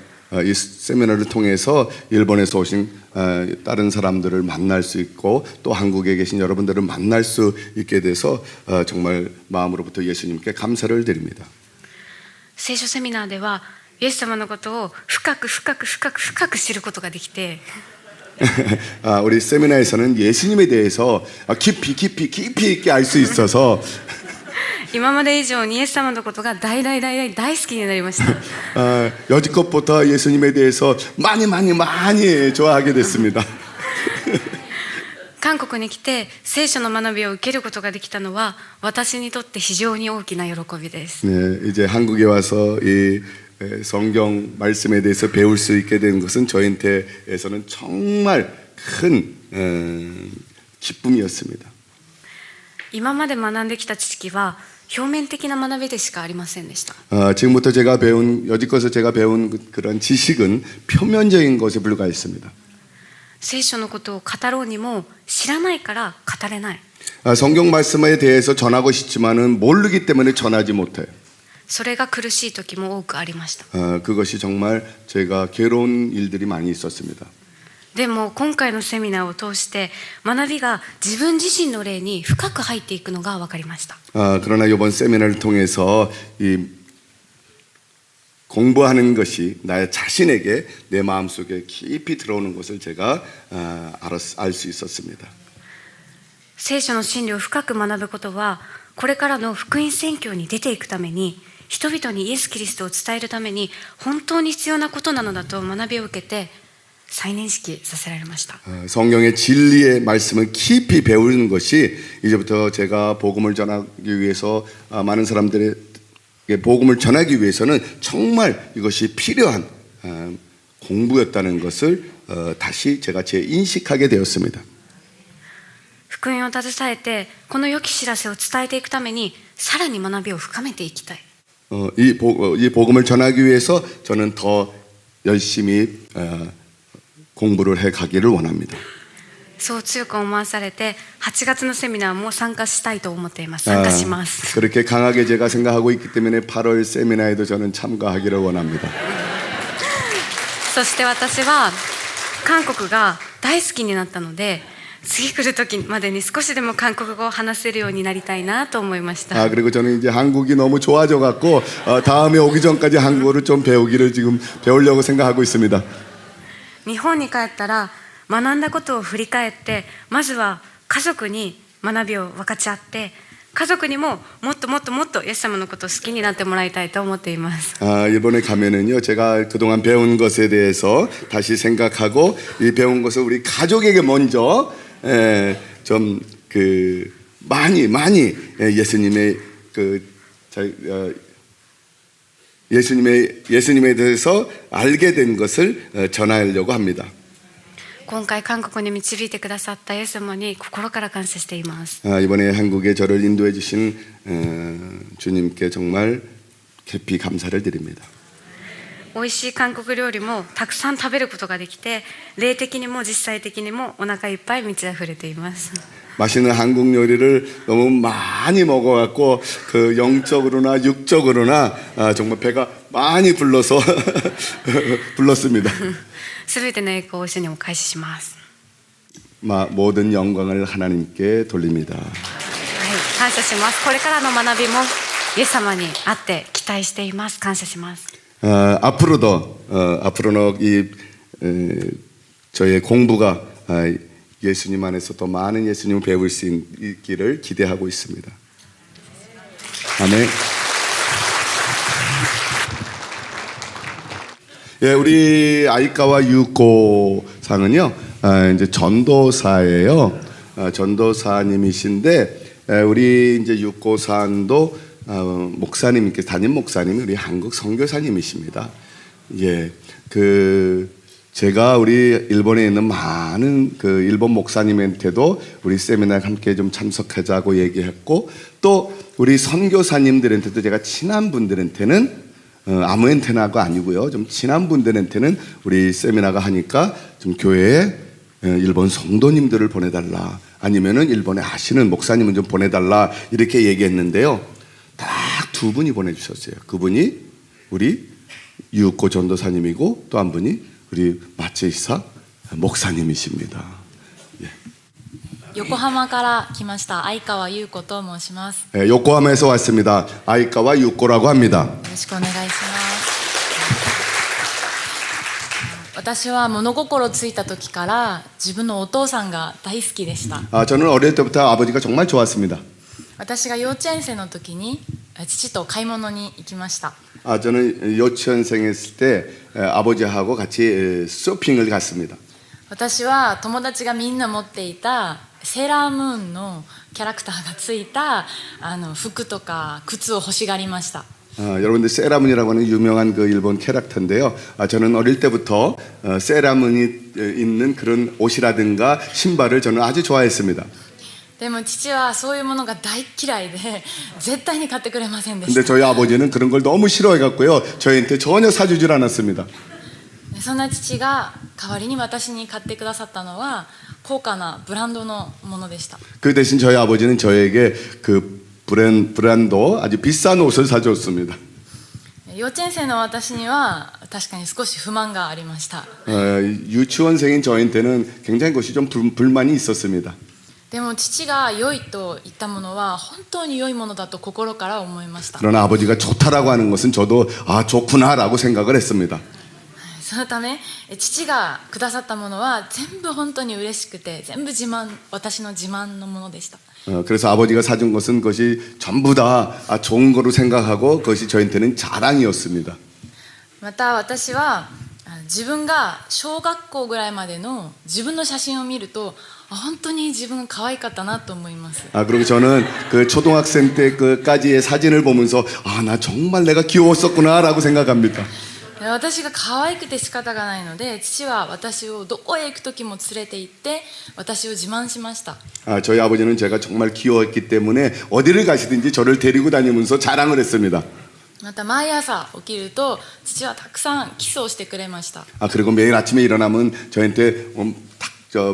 Speaker 2: 이 세미나를 통해서 일본에서 오신 다른 사람들을 만날 수 있고 또 한국에 계신 여러분들을 만날 수 있게 돼서 정말 마음으로부터 예수님께 감사를 드립니다.
Speaker 4: 聖書セミナーではイエス様のことを深く知ることができて
Speaker 2: 우리 세미나에서는 예수님에 대해서 깊이 있게 알 수 있어서
Speaker 4: 今まで以上にイエス様のことが大好きになりました。
Speaker 2: 여지껏부터 예수님에 대해서 많이 좋아하게 됐습니다.
Speaker 4: 韓国に来て聖書の学びを受けることができたのは私にとって非常に大きな喜びです。
Speaker 2: 이제 한국에 와서 이 성경 말씀에 대해서 배울 수 있게 된 것은 저한테에서는 정말 큰 기쁨이었습니다.
Speaker 4: 今まで学んできた知識は表面的な学びでしかありませんでした。
Speaker 2: 지금부터 여지껏 제가 배운 그런 지식은 표면적인 것에 불과했습니다.
Speaker 4: 聖書のことを語ろうにも知らないから語れない。
Speaker 2: 성경 말씀에 대해서 전하고 싶지만은 모르기 때문에 전하지 못해요.
Speaker 4: それが苦しい時も多くありました。
Speaker 2: 그것이 정말 제가 괴로운 일들이 많이 있었습니다.
Speaker 4: でも今回のセミナーを通して学びが自分自身の霊に深く入っていくのが分かりました。
Speaker 2: 그러나 이번 세미나를 통해서 이 공부하는 것이 나의 자신에게 내 마음속에 깊이 들어오는 것을 제가 알 수 있었습니다.
Speaker 4: 聖書の真理を深く学ぶことはこれからの福音宣教に出ていくために人々にイエス・キリストを伝えるために本当に必要なことなのだと学びを受けて再認識させられました。
Speaker 2: 성경의 진리의 말씀을 깊이 배우는 것이 이제부터 제가 복음을 전하기 위해서 많은 사람들에게 복음을 전하기 위해서는 정말 이것이 필요한 공부였다는 것을 다시 제가 재인식하게 되었습니다.
Speaker 4: 福音を携えてこの良き知らせを伝えていくためにさらに学びを深めていきたい。
Speaker 2: 이 복음을 전하기 위해서 저는 더 열심히 공부를 해 가기를 원합니다.
Speaker 4: そう強く思わされて8月のセミナーも参加したいと思っています。参加します。
Speaker 2: 그렇게 강하게 제가 생각하고 있기 때문에 8월 세미나에도 저는 참가하기를 원합니다.
Speaker 4: そして私は韓国が大好きになったので次来る時までに少しでも韓国語を話せるようになりたいなと思いました。
Speaker 2: 그리고 저는 이제 한국이 너무 좋아져 갖고 다음에 오기 전까지 한국어를 좀 배우기를 지금 배우려고 생각하고 있습니다.
Speaker 4: 日本に帰ったら学んだことを振り返ってまずは家族に学びを分かち合って家族にももっともっともっとイエス様のことを好きになってもらいたいと思っています。
Speaker 2: 일본에 가면은요 제가 그동안 배운 것에 대해서 다시 생각하고 이 배운 것을 우리 가족에게 먼저 좀 많이 예수님의 예수님에 대해서 알게 된 것을 전하려고 합니다.
Speaker 4: 今回韓国に導いてくださったイエス様に心から感謝しています。
Speaker 2: 이번에 한국에 저를 인도해 주신 주님께 정말 깊이 감사를 드립니다.
Speaker 4: 美味しい韓国料理もたくさん食べることができて霊的にも実際的にもお腹いっぱい満ち溢れています。
Speaker 2: 맛있는 한국 요리를 너무 많이 먹어갖고 그 영적으로나 육적으로나 정말 배가 많이 불러서 불렀습니다.
Speaker 4: すべての栄光を主にお返しします。
Speaker 2: 모든 영광을 하나님께 돌립니다.
Speaker 4: はい、感謝します。これからの学びもイエス様にあって期待しています。感謝します。
Speaker 2: 앞으로는 저의 공부가 예수님 안에서 더 많은 예수님을 배울 수 있기를 기대하고 있습니다. 아멘. 예, 우리 아이카와 유코 상은요, 이제 전도사예요. 전도사님이신데, 우리 이제 유코 상도 목사님께 담임 목사님이 우리 한국 선교사님이십니다. 예, 제가 우리 일본에 있는 많은 일본 목사님한테도 우리 세미나에 함께 좀 참석하자고 얘기했고, 또 우리 선교사님들한테도 제가 친한 분들한테는 아무한테나가 아니고요, 좀 친한 분들한테는 우리 세미나가 하니까 좀 교회에 일본 성도님들을 보내달라, 아니면은 일본에 아시는 목사님은 좀 보내달라 이렇게 얘기했는데요. 딱 두 분이 보내주셨어요. 그분이 우리 유코 전도사님이고 또 한 분이 우리 마체이사 목사님이십니다. 예.
Speaker 5: 横浜から来ました相川優子と申します。
Speaker 2: 예, 요코하마에서 왔습니다. 아이카와 유코라고 합니다.
Speaker 5: よろしくお願いします。私は物心ついた時から自分のお父さんが大好きでした。
Speaker 2: 저는 어릴 때부터 아버지가 정말 좋았습니다.
Speaker 5: 私が幼稚園生の時に父と買い物に行きました。
Speaker 2: 저는 유치원생했을 때 아버지하고 같이 쇼핑을 갔습니다.
Speaker 5: 私は友達がみんな持っていたセーラームーンのキャラクターがついた服とか靴を欲しがりました。
Speaker 2: 여러분들 세라문이라고 하는 유명한 그 일본 캐릭터인데요. 저는 어릴 때부터 세라문이 있는 그런 옷이라든가 신발을 저는 아주 좋아했습니다.
Speaker 5: でも父はそういうものが大嫌いで絶対に買ってくれませんでし
Speaker 2: 근데
Speaker 5: た。
Speaker 2: 저희 아버지는 그런 걸 너무 싫어해갖고요, 저희한테 전혀 사주질 않았습니다.
Speaker 5: そんな父が代わりに私に買ってくださったのは高価なブランドのものでした。
Speaker 2: 그 대신 저희 아버지는 저에게 그 브랜드 아주 비싼 옷을 사줬습니다.
Speaker 5: 幼稚園生の私には確かに少し不満がありました。
Speaker 2: 유치원생인 저한테는 굉장히 그것이 좀 불만이 있었습니다.
Speaker 5: でも父が良いと言ったものは本当に良いものだと心から思いました。
Speaker 2: 그러나 아버지가 좋다라고 하는 것은 저도 아 좋구나라고 생각을 했습니다.
Speaker 5: そのため父がくださったものは全部本当に嬉しくて全部私の自慢のものでした。
Speaker 2: 그래서 아버지가 사준 것은 그것이 전부 다 좋은 거로 생각하고 그것이 저한테는 자랑이었습니다.
Speaker 5: また私は自分が小学校ぐらいまでの自分の写真を見ると本当に自分が可愛かったなと思います。
Speaker 2: 그리고 저는 그 초등학생 때까지의 사진을 보면서 나 정말 내가 귀여웠었구나라고 생각합니다.
Speaker 5: 私が可愛くて仕方がないので父は私をどこへ行く時も連れて行って私を自慢しました。
Speaker 2: 저희 아버지는 제가 정말 귀여웠기 때문에 어디를 가시든지 저를 데리고 다니면서 자랑을 했습니다.
Speaker 5: また毎朝起きると父はたくさんキスをしてくれました。
Speaker 2: 그리고 매일 아침에 일어나면 저한테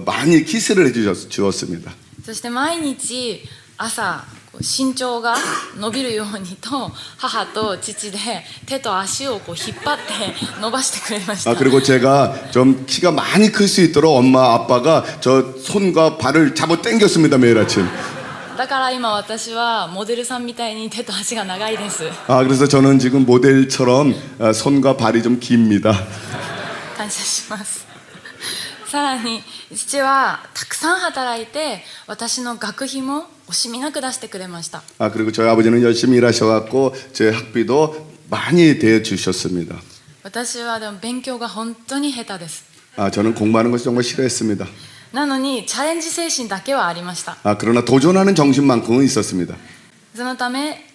Speaker 2: 많이 키스를 해주었습니다.
Speaker 5: そして毎日朝身長が伸びるようにと母と父で手と足を引っ張って伸ばしてくれました。
Speaker 2: 그리고 제가 좀 키가 많이 클 수 있도록 엄마 아빠가 저 손과 발을 잡아 당겼습니다. 매일 아침.
Speaker 5: だから今私はモデルさんみたいに手と足が長いです。
Speaker 2: 그래서 저는 지금 모델처럼 손과 발이 좀 깁니다.
Speaker 5: 感謝します。さらに父はたくさん働いて私の学費も惜しみなく出してくれました。
Speaker 2: 그리고 저희 아버지는 열심히 일하셔갖고 제 학비도 많이 대주셨습니다.
Speaker 5: 私はでも勉強が本当に下手です。
Speaker 2: 저는 공부하는 것을 정말 싫어했습니다.
Speaker 5: なのにチャレンジ精神だけはありました。
Speaker 2: 그러나 도전하는 정신만큼은 있었습니다.
Speaker 5: そのため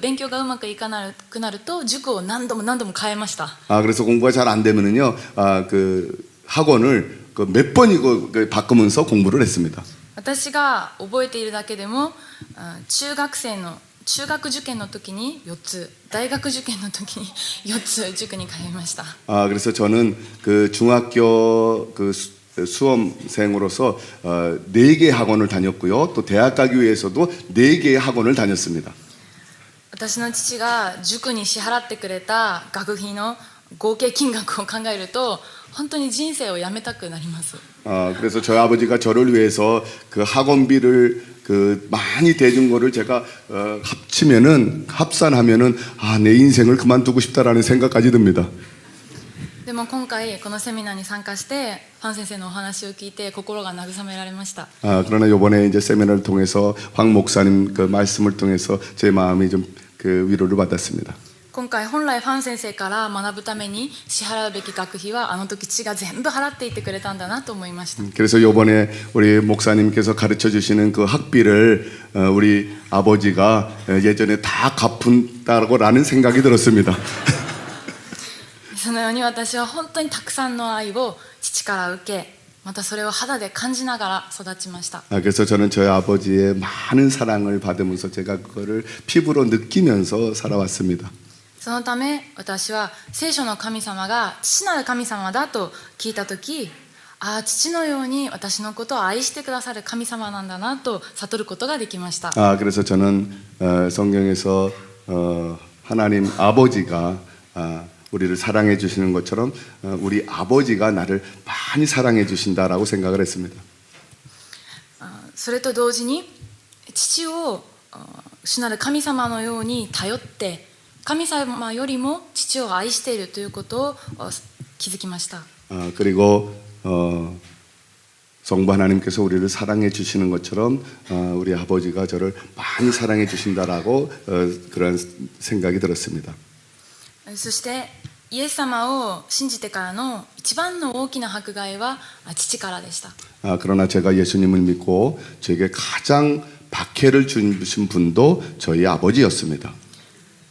Speaker 5: 勉強がうまくいかなくなると塾を何度も変えました。
Speaker 2: 그래서 공부가 잘 안 되면은요, 그 학원을 몇 번이고 바꾸면서 공부를 했습니다.
Speaker 5: 私が覚えているだけでも中学受験の時に4つ、大学受験の時に4つ塾に通いました。
Speaker 2: 그래서 저는 그 중학교 그 수험생으로서 4개의 학원을 다녔고요. 또 대학 가기 위해서도 4개의 학원을 다녔습니다.
Speaker 5: 私の父が塾に支払ってくれた学費の合計金額を考えると本当に人生をやめたくなります。
Speaker 2: 그래서 저희 아버지가 저를 위해서 그 학원비를 그 많이 대준 거를 제가 합산하면은 내 인생을 그만두고 싶다라는 생각까지 듭니다.
Speaker 5: でも今回このセミナーに参加してファン先生のお話を聞いて心が慰められました。
Speaker 2: 그러나 이번에 이제 세미나를 통해서 황 목사님 그 말씀을 통해서 제 마음이 좀 그 위로를 받았습니다.
Speaker 5: 今回本来ファン先生から学ぶために支払うべき学費はあの時父が全部払っていてくれたんだなと思いました。
Speaker 2: 그래서 이번에 우리 목사님께서 가르쳐 주시는 그 학비를 우리 아버지가 예전에 다 갚은다라는 생각이 들었습니다.
Speaker 5: そのように私は本当にたくさんの愛を父から受け、またそれを肌で感じながら育ちました。
Speaker 2: 그래서 저는 저희 아버지의 많은 사랑을 받으면서 제가 그거를 피부로 느끼면서 살아왔습니다.
Speaker 5: そのため私は聖書の神様が父なる神様だと聞いたとき、父のように私のことを愛してくださる神様なんだなと悟ることができました。
Speaker 2: 그래서 저는 성경에서 하나님 아버지가 우리를 사랑해 주시는 것처럼 우리 아버지가 나를 많이 사랑해 주신다라고 생각을 했습니다.
Speaker 5: それと同時に父を主なる神様のように頼って神様よりも父を愛しているということを気づきました。
Speaker 2: 그리고 성부 하나님께서 우리를 사랑해 주시는 것처럼 우리 아버지가 저를 많이 사랑해 주신다라고 그런 생각이 들었습니다.
Speaker 5: そしてイエス様を信じてからの一番の大きな迫害は父からでした。
Speaker 2: 그러나 제가 예수님을 믿고 저에게 가장 박해를 주신 분도 저희 아버지였습니다.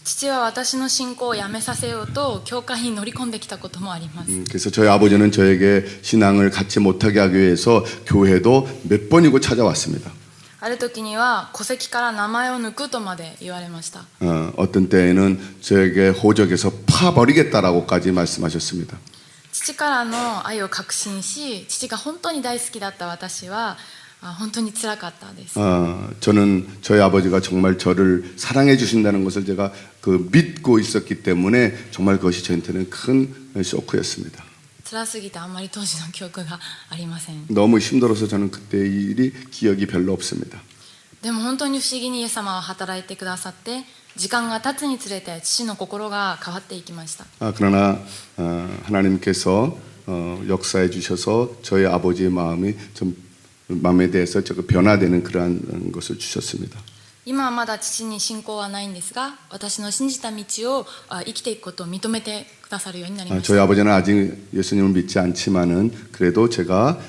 Speaker 5: 父は私の信仰をやめさせようと教会に乗り込んできたこともあります。
Speaker 2: 그래서 저희 아버지는 저에게 신앙을 갖지 못하게 하기 위해서 교회도 몇 번이고 찾아왔습니다.
Speaker 5: ある時には戸籍から名前を抜くとまで言われました。
Speaker 2: 어떤 때에는 저에게 호적에서 파버리겠다라고까지 말씀하셨습니다.
Speaker 5: 父からの愛を確信し、父が本当に大好きだった私は本当につらかったです。
Speaker 2: 저는 저희 아버지가 정말 저를 사랑해 주신다는 것을 제가 믿고 있었기 때문에 정말 그것이 저한테는 큰 쇼크였습니다.
Speaker 5: 辛すぎてあんまり当時の記憶がありません。
Speaker 2: 너무 힘들어서 저는 그때 일이 기억이 별로 없습니다.
Speaker 5: でも本当に不思議にイエス様は働いてくださって、時間が経つにつれて父の心が変わっていきました。
Speaker 2: 그러나 하나님께서 역사해 주셔서 저희 아버지의 마음에 대해서 변화되는 그러한 것을 주셨습니다.
Speaker 5: 今はまだ父に信仰はないんですが、私の信じた道を生きていくことを認めてくださるようになりまし
Speaker 2: 저희
Speaker 5: た。
Speaker 2: 아버지는 아직 예수님을 믿지 않지만은 그래도 제가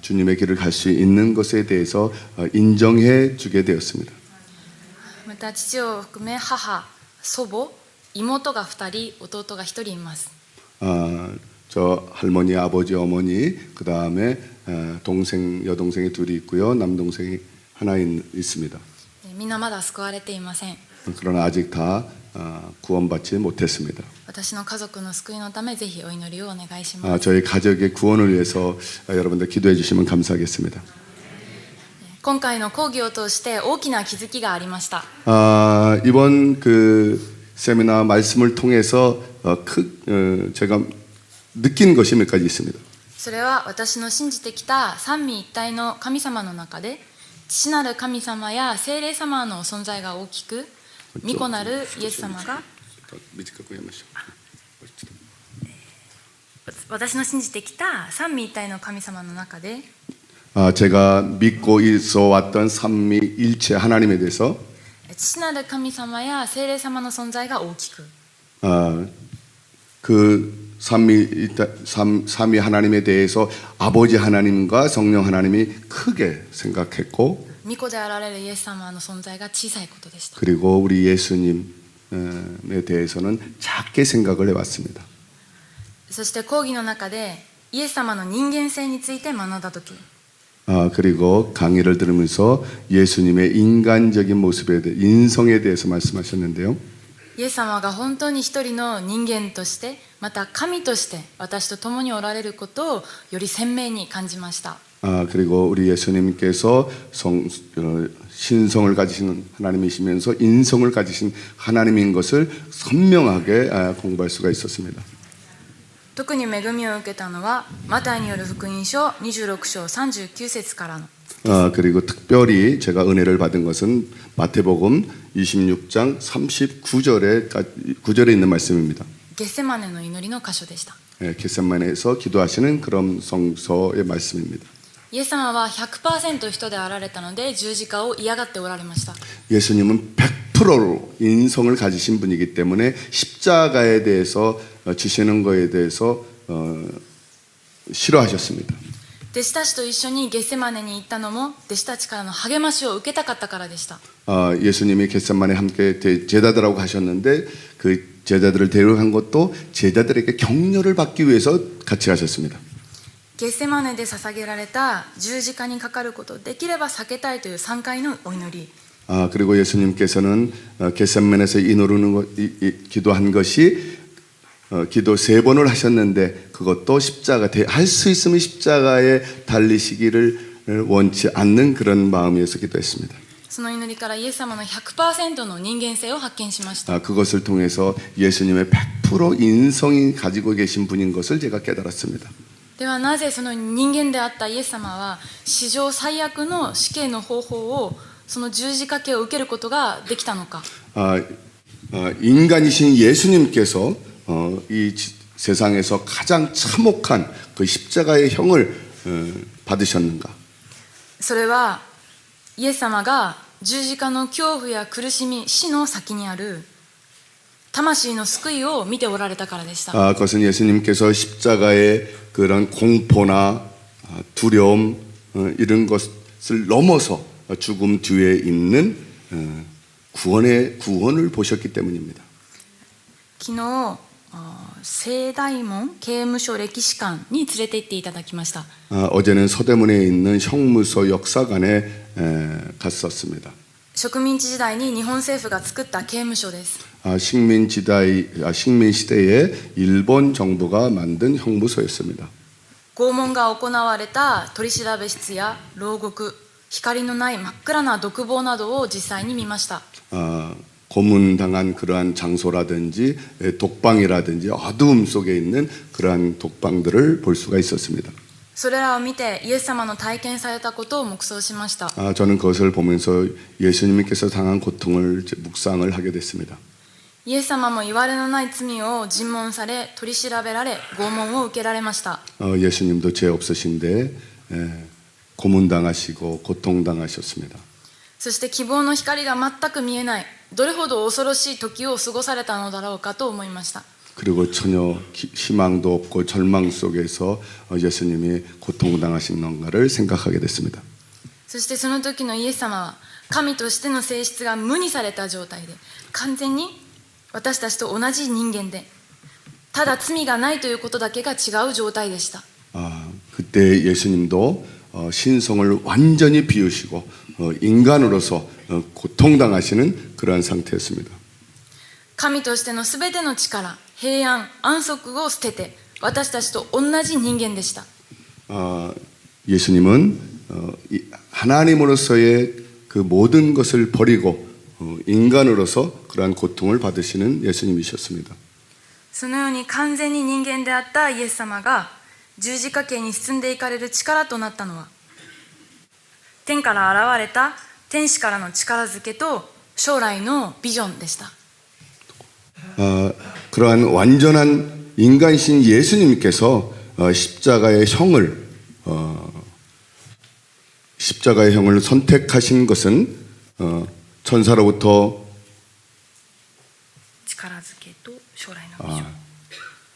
Speaker 2: 주님의 길을 갈 수 있는 것에 대해서 인정해 주게 되었습니다.
Speaker 5: また父を含め母、祖母、妹が2人、弟が1人います。
Speaker 2: 저 할머니, 아버지, 어머니, 그 다음에 동생, 여동생이 둘이 있고요, 남동생이 하나 있습니다.
Speaker 5: みんなまだ救われていません。
Speaker 2: 그러나 아직 다 구원받지 못했습니다.
Speaker 5: 私の家族の救いのためぜひお祈りをお願いします。
Speaker 2: 저희 가족의 구원을 위해서 여러분들 기도해 주시면 감사하겠습니다.
Speaker 5: 今回の講義を通して大きな気づきがありました。
Speaker 2: 이번 세미나 말씀을 통해서 제가 느낀 것이 몇 가지 있습니다.
Speaker 5: それは私の信じてきた三位一体の神様の中で、父なる神様や聖霊様の存在が大きく、御子なるイエス様が、私の信じてきた三位一体の神様の中で、
Speaker 2: 제가 믿고 있어 왔던 삼위일체 하나님에 대해서
Speaker 5: 父なる神様や聖霊様の存在が大きく、 삼위 하나님에 대해서 아버지 하나님과 성령 하나님이 크게 생각했고 御子であられるイエス様の存在が小さいことでした。
Speaker 2: 그리고 우리 예수님에 대해서는 작게 생각을 해왔습니다.
Speaker 5: そして講義の中でイエス様の人間性について学んだとき、
Speaker 2: 그리고 강의를 들으면서 예수님의 인간적인 모습에 대해 인성에 대해서 말씀하셨는데요.
Speaker 5: イエス様が本当に一人の人間として、また神として私と共におられることをより鮮明に感じました。
Speaker 2: 그리고 우리 예수님께서 신성을 가지신 하나님이시면서 인성을 가지신 하나님인 것을 선명하게 공부할 수가 있었습니다.
Speaker 5: 特に恵みを受けたのはマタイによる福音書26章39節からの
Speaker 2: 그리고 특별히 제가 은혜를 받은 것은 마태복음 26장 39절에 있는 말씀입니다.
Speaker 5: ゲッセマネの祈りの箇所でした。
Speaker 2: 겟세마네에서 기도하시는 그런 성서의 말씀입니다.
Speaker 5: イエス様は 100% 人であられたので十字架を嫌がっておられました。
Speaker 2: 예수님은 100%로 인성을 가지신 분이기 때문에 십자가에 대해서 주시는 것에 대해서 싫어하셨습니다.
Speaker 5: 弟子たちと一緒にゲッセマネに行ったのも弟子たちからの励ましを受けたかったからでした。
Speaker 2: 예수님이 겟세마네 함께 제자들하고 가셨는데 그 제자들을 데려간 것도 제자들에게 격려를 받기 위해서 같이 가셨습니다.
Speaker 5: ゲッセマネで捧げられた十字架にかかることをできれば避けたいという3回のお祈り。
Speaker 2: 그리고 예수님께서는 겟세마네에서 기도한 것이 기도 3번을 하셨는데 그것도 십자가 할 수 있으면 십자가에 달리시기를 원치 않는 그런 마음이어서 기도했습니다.
Speaker 5: その祈りからイエス様の 100% の人間性を発見しました。
Speaker 2: 그것을 통해서 예수님의 100% 인성이 가지고 계신 분인 것을 제가 깨달았습니다.
Speaker 5: ではなぜその人間であったイエス様は史上最悪の死刑の方法をその十字架刑を受けることができたのか。
Speaker 2: 인간이신 예수님께서 이 세상에서 가장 참혹한 그 십자가의 형을 받으셨는가?
Speaker 5: それはイエス様が十字架の恐怖や苦しみ、死の先にある魂の救いを見ておられたからでした。
Speaker 2: 그것은 예수님께서 십자가의 그런 공포나 두려움 이런 것을 넘어서 죽음 뒤에 있는 구원을 보셨기 때문입니다.
Speaker 5: 昨日聖大門刑務所歴史館に連れて行っていただきました。
Speaker 2: 어제는 서대문에 있는 형무소 역사관에 갔었습니다.
Speaker 5: 植民地時代に日本政府が作った刑務所です。
Speaker 2: 식민 시대에 일본 정부가 만든 형무소였습니다.
Speaker 5: 拷問が行われた取調室や牢獄、光のない真っ暗な独房などを実際に見ました。
Speaker 2: 고문당한 그러한 장소라든지 독방이라든지 어두움 속에 있는 그러한 독방들을 볼 수가 있었습니다.
Speaker 5: それらを見てイエス様の体験されたことを黙想しました。
Speaker 2: 저는 그것을 보면서 예수님께서 당한 고통을 묵상을 하게 됐습니다.
Speaker 5: イエス様もいわれのない罪を尋問され、取り調べられ、拷問を受けられました。
Speaker 2: 예수님도 죄 없으신데 고문당하시고 고통당하셨습니다.
Speaker 5: そして希望の光が全く見えない、どれほど恐ろしい時を過ごされたのだろうかと思いました。
Speaker 2: 그리고 전혀 희망도 없고 절망 속에서 예수님이 고통당하신 건가를 생각하게 됐습니다.
Speaker 5: そしてその時のイエス様は神としての性質が無にされた状態で、完全に私たちと同じ人間で、ただ罪がないということだけが違う状態でした。
Speaker 2: 그때 예수님도 신성을 완전히 비우시고 인간으로서 고통당하시는 그러한 상태였습니다.
Speaker 5: 神としてのすべての力、平安、安息を捨てて、私たちと同じ人間でした。
Speaker 2: 예수님은 하나님으로서의 그 모든 것을 버리고 인간으로서 그러한 고통을 받으시는 예수님이셨습니다.
Speaker 5: そのように完全に人間であったイエス様が十字架刑に進んでいかれる力となったのは、天から現れた天使からの力づけと将来のビジョンでした。
Speaker 2: 그러한 완전한 인간신 예수님께서 십자가의 형을 선택하신 것은 천사로부터
Speaker 5: 力づけと将来のビジョン。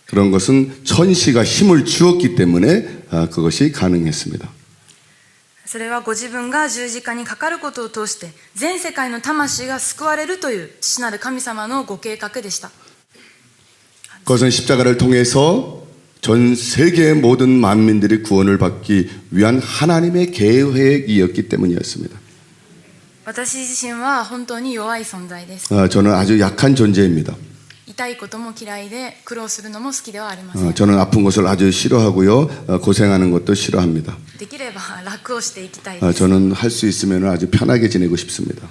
Speaker 2: 그런 것은 천시가 힘을 주었기 때문에 그것이 가능했습니다.
Speaker 5: それはご自分が十字架にかかることを通して全世界の魂が救われるという父なる神様のご計画でした。
Speaker 2: 그것은 십자가를 통해서 전 세계의 모든 만민들이 구원을 받기 위한 하나님의 계획이었기 때문이었습니다.
Speaker 5: 私自身は本当に弱い存在です。
Speaker 2: 저는 아주 약한 존재입니다.
Speaker 5: 痛いことも嫌いで苦労するのも好きではありません。
Speaker 2: 저는 아픈 것을 아주 싫어하고요. 고생하는 것도 싫어합니다.
Speaker 5: できれば楽をしていきたいです。
Speaker 2: 저는 할 수 있으면 아주 편하게 지내고 싶습니다.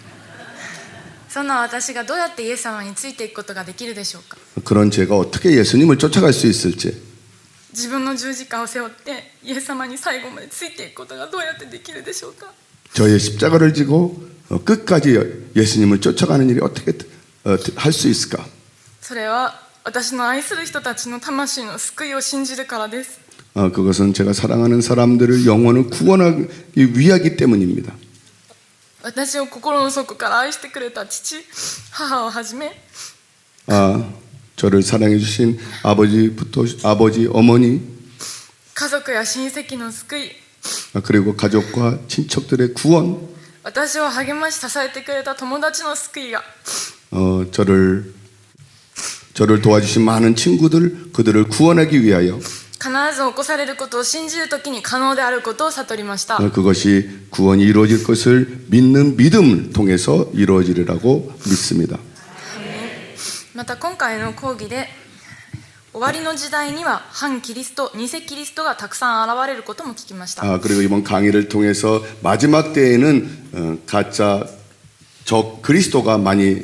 Speaker 5: そんな私がどうやってイエス様についていくことができるでしょうか。
Speaker 2: 그런 제가 어떻게 예수님을 쫓아갈 수 있을지,
Speaker 5: 自分の十字架を背負ってイエス様に最後までついていくことがどうやってできるでしょうか。
Speaker 2: 저의 십자가를 지고 끝까지 예수님을 쫓아가는 일이 어떻게 할 수 있을까?
Speaker 5: それは私の愛する人たちの魂の救いを信じるからです。
Speaker 2: 그것은 제가 사랑하는 사람들을 영혼을 구원하기 위하기 때문입니다.
Speaker 5: 私を心の底から愛してくれた父、母をはじめ、
Speaker 2: 저를 사랑해 주신 아버지, 어머니,
Speaker 5: 家族や親戚の救い、
Speaker 2: 그리고 가족과 친척들의 구원,
Speaker 5: 私を励まし支えてくれた友達の救いが、
Speaker 2: 저를 도와주신 많은 친구들, 그들을 구원하기 위하여
Speaker 5: 必ず起こされることを信じるときに可能であることを悟りました。
Speaker 2: 그것이 구원이 이루어질 것을 믿는 믿음을 통해서 이루어지리라고 믿습니다.
Speaker 5: また今回の講義で終わりの時代には反キリスト、偽キリストがたくさん現れることも聞きました。
Speaker 2: 그리고 이번 강의를 통해서 마지막 때에는 가짜 적 그리스도가 많이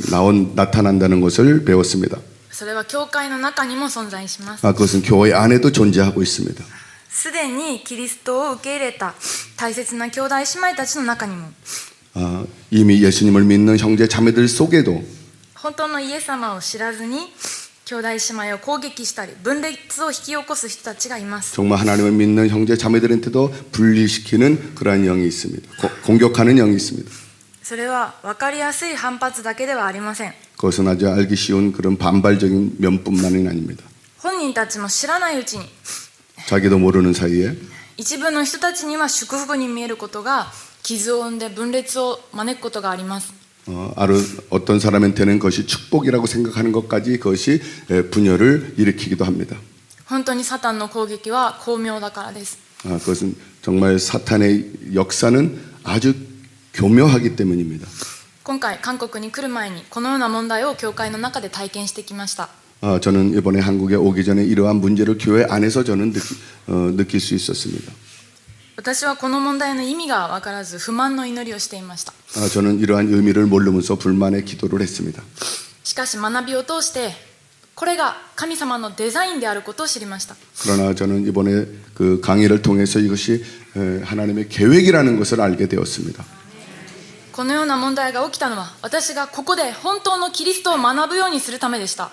Speaker 2: 나타난다는 것을 배웠습니다.
Speaker 5: それは教会の中にも存在します。
Speaker 2: 그것은 교회 안에도 존재하고 있습니다.
Speaker 5: すでにキリストを受け入れた大切な兄弟姉妹たちの中にも、
Speaker 2: 이미 예수님을 믿는 형제 자매들 속에도
Speaker 5: 本当のイエス様を知らずに兄弟姉妹を攻撃したり分裂を引き起こす人たちがいます。
Speaker 2: 정말 하나님을 믿는 형제 자매들한테도 분리시키는 그러한 영이 있습니다. 공격하는 영이 있습니다.
Speaker 5: それは分かりやすい反発だけではありません。
Speaker 2: 그것은 아주 알기 쉬운 그런 반발적인 면뿐만이 아닙니다.
Speaker 5: 本人たちも知らないうちに
Speaker 2: 자기도 모르는 사이에
Speaker 5: 一部の人たちには祝福に見えることが傷を生んで分裂を招くことがあります。
Speaker 2: 어떤 사람한테는 그것이 축복이라고 생각하는 것까지 그것이 분열을 일으키기도 합니다.
Speaker 5: 本当にサタンの攻撃は巧妙だからです。
Speaker 2: 그것은 정말 사탄의 역사는 아주 교묘하기 때문입니다.
Speaker 5: 今回韓国に来る前にこのような問題を教会の中で体験してきました。
Speaker 2: 저는 이번에 한국에 오기 전에 이러한 문제를 교회 안에서 저는 느낄 수 있었습니다.
Speaker 5: 私はこの問題の意味が分からず不満の祈りをしていました。
Speaker 2: 저는 이러한 의미를 모르면서 불만의 기도를 했습니다.
Speaker 5: しかし学びを通してこれが神様のデザインであることを知りました。
Speaker 2: 그러나 저는 이번에 그 강의를 통해서 이것이 하나님의 계획이라는 것을 알게 되었습니다.
Speaker 5: このような問題が起きたのは私がここで本当のキリストを学ぶようにするためでした。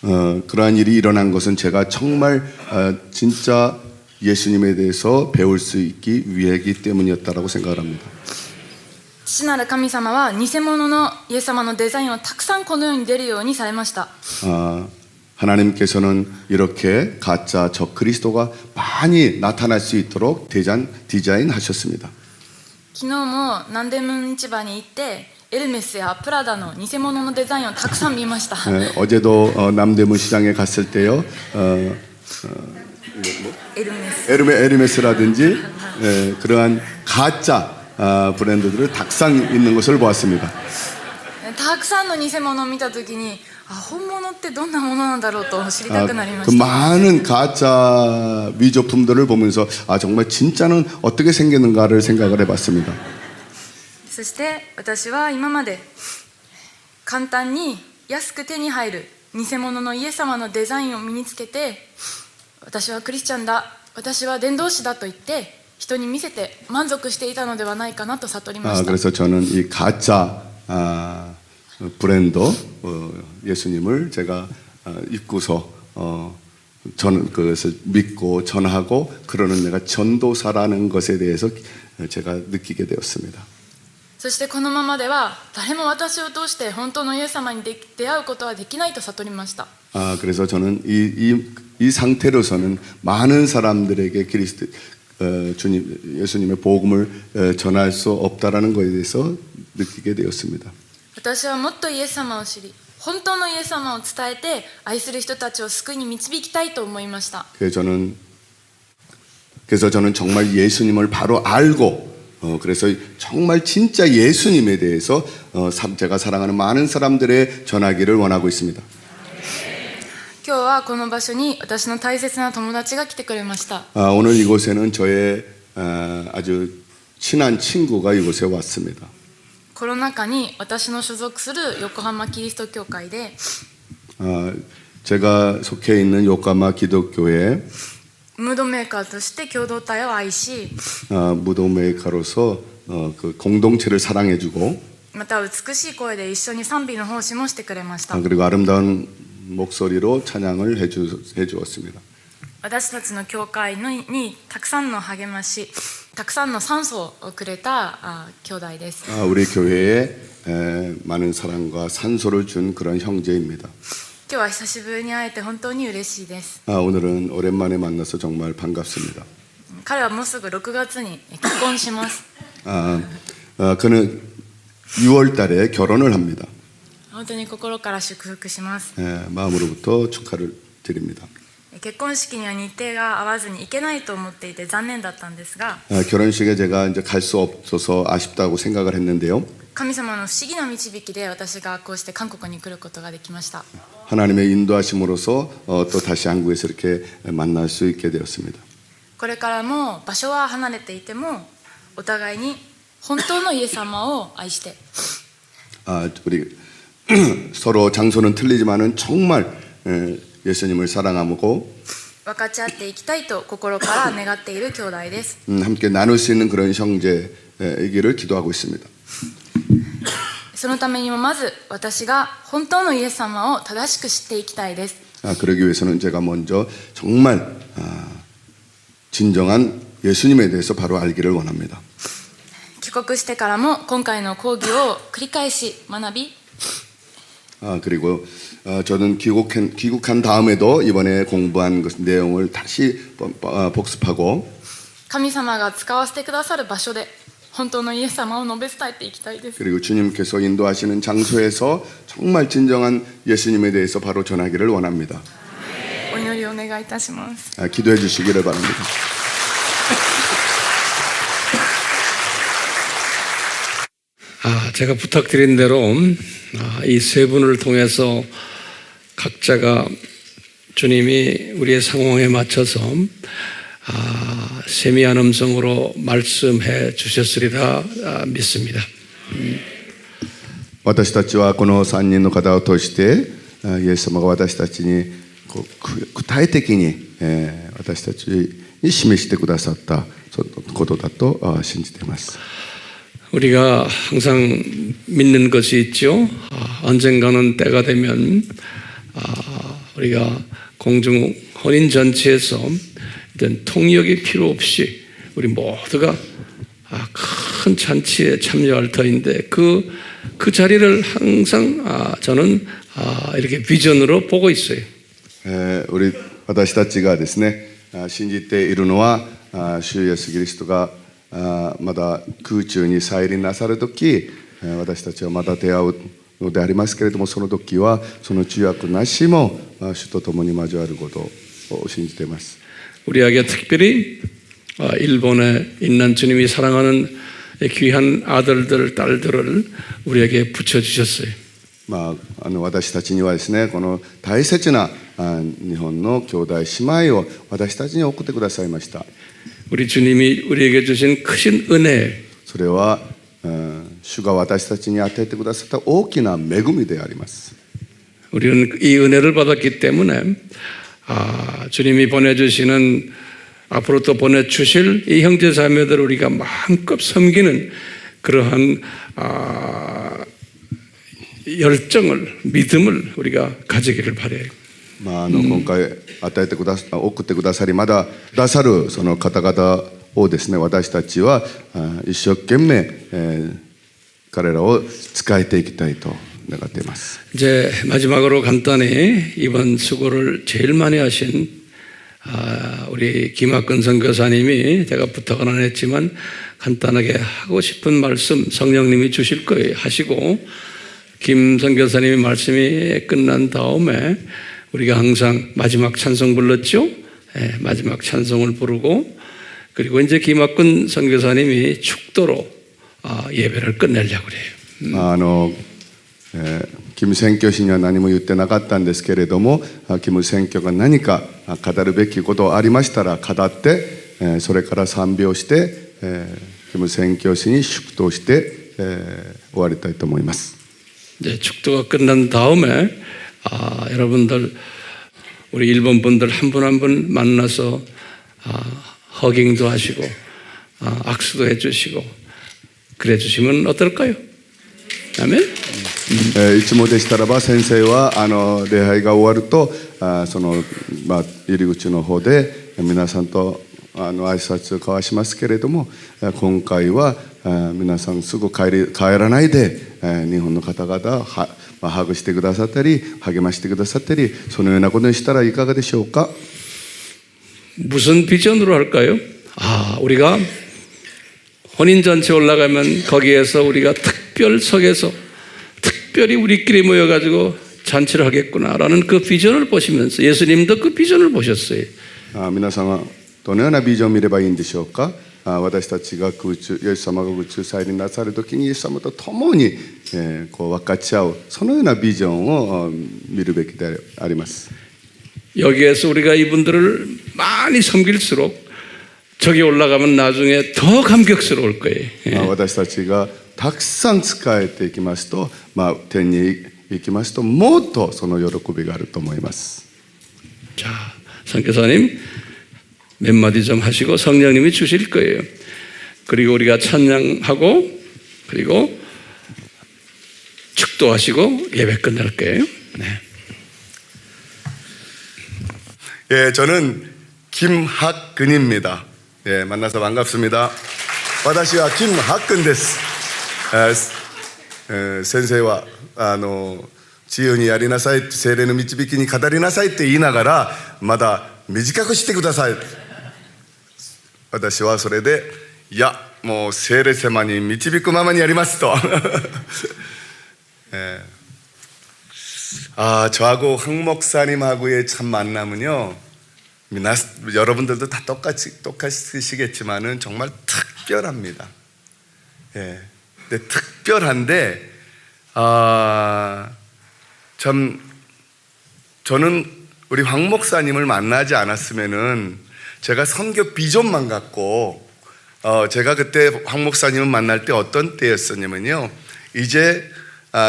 Speaker 2: 그러한 일이 일어난 것은 제가 정말 진짜 예수님에 대해서 배울 수 있기 위해이기 때문이었다라고 생각을 합니다.
Speaker 5: 父なる神様は偽物のイエス様のデザインをたくさんこの世に出るようにされました。
Speaker 2: 하나님께서는 이렇게 가짜 저 그리스도가 많이 나타날 수 있도록 디자인하셨습니다.
Speaker 5: 昨日も南デムン市場に行ってエルメスやプラダの偽物のデザインをたくさん見ました。
Speaker 2: 어제도 남대문 시장에 갔을 때요.
Speaker 5: エルメス
Speaker 2: 에르메스라든지 그러한 가짜 브랜드들을 탁상 있는 것을 보았습니다.
Speaker 5: たくさんの偽物を見たときに本物ってどんなものなんだろうと知りたくなりま
Speaker 2: 그
Speaker 5: した。
Speaker 2: 많은 가짜 위조품들을 보면서 정말 진짜는 어떻게 생겼는가를 생각을 해봤습니다.
Speaker 5: そして私は今まで簡単に安く手に入る偽物のイエス様のデザインを身につけて、私はクリスチャンだ、私は伝道師だと言って人に見せて満足していたのではないかなと悟りました。
Speaker 2: 그래서 저는 이 가짜 브랜드 예수님을 제가 입고서 저는 그것을 믿고 전하고 그러는 내가 전도사라는 것에 대해서 제가 느끼게 되었습니다.
Speaker 5: そしてこのままでは誰も私を通して本当のイエス様に出会うことはできないと悟りました。
Speaker 2: 그래서 저는 이 상태로서는 많은 사람들에게 주님 예수님의 복음을 전할 수 없다라는 것에 대해서 느끼게 되었습니다.
Speaker 5: 私はもっとイエス様を知り、本当のイエス様を伝えて愛する人たちを救いに導きたいと思いました。
Speaker 2: 그래서 저는 정말 예수님을 바로 알고 그래서 정말 진짜 예수님에 대해서 제가 사랑하는 많은 사람들의 전하기를 원하고 있습니다.
Speaker 5: 今日はこの場所に私の大切な友達が来てくれました。
Speaker 2: 오늘 이곳에는 저의 아주 친한 친구가 이곳에 왔습니다.
Speaker 5: コロナ禍に私の所属する横浜キリスト教会で
Speaker 2: 제가 속해 있는 요카마 기독교회
Speaker 5: ムードメーカーとして共同体を愛し、
Speaker 2: 무도메이커로서 그 공동체를 사랑해주고
Speaker 5: また美しい声で一緒に賛美の奉仕もしてくれました。
Speaker 2: 그리고 아름다운 목소리로 찬양을 해주었습니다.
Speaker 5: 私たちの教会にたくさんの励まし、たくさんの酸素をくれた兄弟です。
Speaker 2: 우리 교회에 많은 사랑과 산소를 준 그런 형제입니다.
Speaker 5: 今日は久しぶりに会えて本当に嬉しいです。
Speaker 2: 오늘은 오랜만에 만나서 정말 반갑습니다.
Speaker 5: 彼はもうすぐ6月に結婚します。
Speaker 2: 그는 6월 달에 결혼을 합니다.
Speaker 5: 本当に心から祝福します。
Speaker 2: 마음으로부터 축하를 드립니다.
Speaker 5: 結婚式には日程が合わずに行けないと思っていて残念だったんですが、
Speaker 2: 결혼식에 제가 이제 갈 수 없어서 아쉽다고 생각을 했는데요.
Speaker 5: 神様の不思議な導きで私がこうして韓国に来ることができました。
Speaker 2: 하나님의 인도하심으로서 또 다시 한국에서 이렇게 만날 수 있게 되었습니다.
Speaker 5: これからも場所は離れていてもお互いに本当のイエス様を愛して、
Speaker 2: 우리 서로 장소는 틀리지만은 정말 예수님을 사랑하고
Speaker 5: 分かち合っていきたいと心から願っている兄弟です。
Speaker 2: 함께 나눌 수 있는 그런 형제이기를 기도하고 있습니다.
Speaker 5: そのためにもまず私が本当のイエス様を正しく知っていきたいです。
Speaker 2: 그러기 위해서는 제가 먼저 정말 진정한 예수님에 대해서 바로 알기를 원합니다.
Speaker 5: 帰国してからも今回の講義を繰り返し学び、
Speaker 2: 그리고 저는 귀국한 다음에도 이번에 공부한 내용을 다시 복습하고
Speaker 5: 神様が使わせてくださる場所で本当のイエス様を述べ伝えていきたいです。
Speaker 2: 그리고 주님께서 인도하시는 장소에서 정말 진정한 예수님에 대해서 바로 전하기를 원합니다.
Speaker 5: お祈りをお願いいたします。
Speaker 2: 기도해 주시기를 바랍니다.
Speaker 1: 제가 부탁드린 대로 이 세 분을 통해서 각자가 주님이 우리의 상황에 맞춰서 세미한 음성으로 말씀해 주셨으리라 믿습니다.
Speaker 2: 私たちはこの3人の方を通してイエス様が私たちにこう具体的に私たちに示してくださったことだと信じています。
Speaker 1: 우리가 항상 믿는 것이 있죠. 언젠가는 때가 되면 우리가 공중 혼인 잔치에서 이런 통역이 필요 없이 우리 모두가 큰 잔치에 참여할 터인데 그 자리를 항상 저는 이렇게 비전으로 보고 있어요.
Speaker 2: 私たちがですね信じているのは主イエスキリストがまだ空中に再臨なさるとき私たちはまた出会うのでありますけれどもその時はその中訳なしも主と共に交わることを信じています。
Speaker 1: 우리에게 특별히 일본에 있는 주님이 사랑하는 귀한 아들들, 딸들을 우리에게 붙여주셨어요.
Speaker 2: 私たちにはですねこの大切な日本の兄弟姉妹を私たちに送ってくださいました。
Speaker 1: 우리 주님이 우리에게 주신 크신 은혜.
Speaker 2: それは主が私たちに与えてくださった大きな恵みであります。
Speaker 1: 우리는 이 은혜를 받았기 때문에 주님이 보내주시는 앞으로 또 보내주실 이 형제 자매들을 우리가 마음껏 섬기는 그러한 열정을 믿음을 우리가 가지기를 바라요.
Speaker 2: 今回送ってくださりまだくださるその方々をですね私たちは一生懸命彼らを使えていきたいと願っています。
Speaker 1: 이제 마지막으로 간단히 이번 수고를 제일 많이 하신 우리 김학근 선교사님이 제가 부탁은 안 했지만 간단하게 하고 싶은 말씀 성령님이 주실 거예요. 하시고 김 선교사님의 말씀이 끝난 다음에 우리가 항상 마지막 찬송 불렀죠. 마지막 찬송을 부르고 그리고 이제 김학근 선교사님이 축도로 예배를 끝내려고 그래요.
Speaker 2: キム宣教師には何も言ってなかったんですけれどもキム宣教が何か語るべきことありましたら語ってそれから賛美をしてキム宣教師に祝祷して終わりたいと思います。
Speaker 1: 이제 축도가 끝난 다음에 여러분들 우리 일본 분들 한 분 한 분 만나서 허깅도 하시고 악수도 해주시고 그래 주시면 어떨까요? 아멘.
Speaker 2: いつもでしたらば先生は礼拝が終わるとその入り口の方で皆さんと挨拶を交わしますけれども今回は皆さんすぐ帰らないで日本の方々ハグしてくださったり励ましてくださったりそのようなことにしたらいかがでしょうか。
Speaker 1: 무슨 비전으로 할까요? 우리가 혼인잔치 올라가면 거기에서 우리가 특별석에서 특별히 우리끼리 모여가지고 잔치를 하겠구나라는 그 비전을 보시면서 예수님도 그 비전을 보셨어요.
Speaker 2: 皆さんはどのようなビジョンを見ればいいんでしょうか。私たちがイエス様が宇宙再臨なさるときにイエス様と共にこう分かち合うそのようなビジョンを見るべきであります。
Speaker 1: 여기에서 우리가 이분들을 많이 섬길수록 저기 올라가면 나중에 더 감격스러울 거예요.
Speaker 2: 私たちがたくさん仕えていきますと、天に行きますともっとその喜びがあると思います。
Speaker 1: 자, 선교사님 몇 마디 좀 하시고 성령님이 주실 거예요. 그리고 우리가 찬양하고 그리고 축도하시고 예배 끝날 거예요. 네.
Speaker 2: 저는 김학근입니다. 만나서 반갑습니다. 私は 김학근 です。先生は自由にやりなさい、聖霊の導きに語りなさいって言いながらまだ短くしてください。私はそれでいやもう聖霊様に導くままにやりますと저하고 황 목사님하고의 참 만남은요 여러분들도 다 똑같으시겠지만은 정말 특별합니다. 근데 특별한데 참 저는 우리 황 목사님을 만나지 않았으면은 제가 선교 비전만 갖고 제가 그때 황 목사님을 만날 때 어떤 때였었냐면요. 이제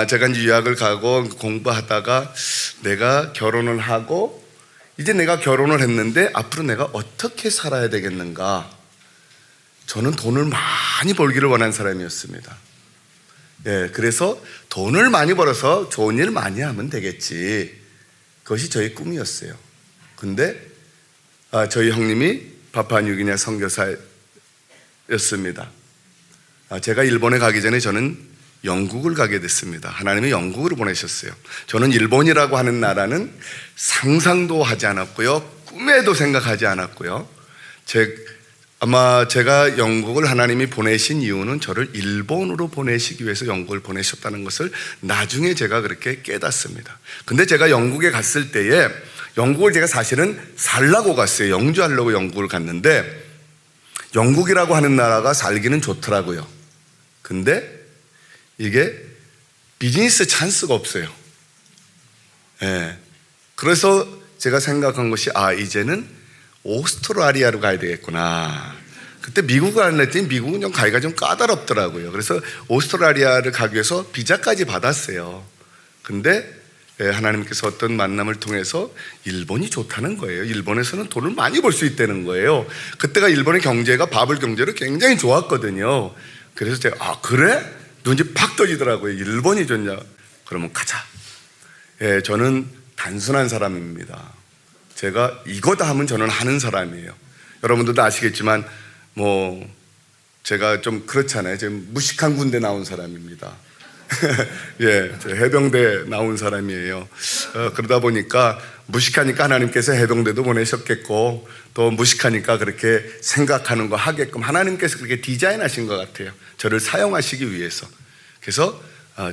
Speaker 2: 제가 이제 유학을 가고 공부하다가 내가 결혼을 하고 이제 내가 결혼을 했는데 앞으로 내가 어떻게 살아야 되겠는가. 저는 돈을 많이 벌기를 원한 사람이었습니다. 예, 그래서 돈을 많이 벌어서 좋은 일 많이 하면 되겠지. 그것이 저의 꿈이었어요. 근데 저희 형님이 파푸아뉴기니아 선교사였습니다. 제가 일본에 가기 전에 저는 영국을 가게 됐습니다. 하나님이 영국으로 보내셨어요. 저는 일본이라고 하는 나라는 상상도 하지 않았고요. 꿈에도 생각하지 않았고요. 아마 제가 영국을 하나님이 보내신 이유는 저를 일본으로 보내시기 위해서 영국을 보내셨다는 것을 나중에 제가 그렇게 깨닫습니다. 근데 제가 영국에 갔을 때에 영국을 제가 사실은 살라고 갔어요. 영주하려고 영국을 갔는데 영국이라고 하는 나라가 살기는 좋더라고요. 근데 이게 비즈니스 찬스가 없어요. 예. 그래서 제가 생각한 것이 이제는 오스트라리아로 가야 되겠구나. 그때 미국을 안 했더니 미국은 좀 가기가 좀 까다롭더라고요. 그래서 오스트라리아를 가기 위해서 비자까지 받았어요. 근데 하나님께서 어떤 만남을 통해서 일본이 좋다는 거예요. 일본에서는 돈을 많이 벌 수 있다는 거예요. 그때가 일본의 경제가 바블 경제로 굉장히 좋았거든요. 그래서 제가 그래? 눈이 팍 떠지더라고요. 일본이 좋냐? 그러면 가자. 예, 저는 단순한 사람입니다. 제가 이거다 하면 저는 하는 사람이에요. 여러분들도 아시겠지만 제가 좀 그렇잖아요. 지금 무식한 군대 나온 사람입니다. 예, 해병대 나온 사람이에요. 그러다 보니까 무식하니까 하나님께서 해병대도 보내셨겠고 또 무식하니까 그렇게 생각하는 거 하게끔 하나님께서 그렇게 디자인하신 것 같아요. 저를 사용하시기 위해서. 그래서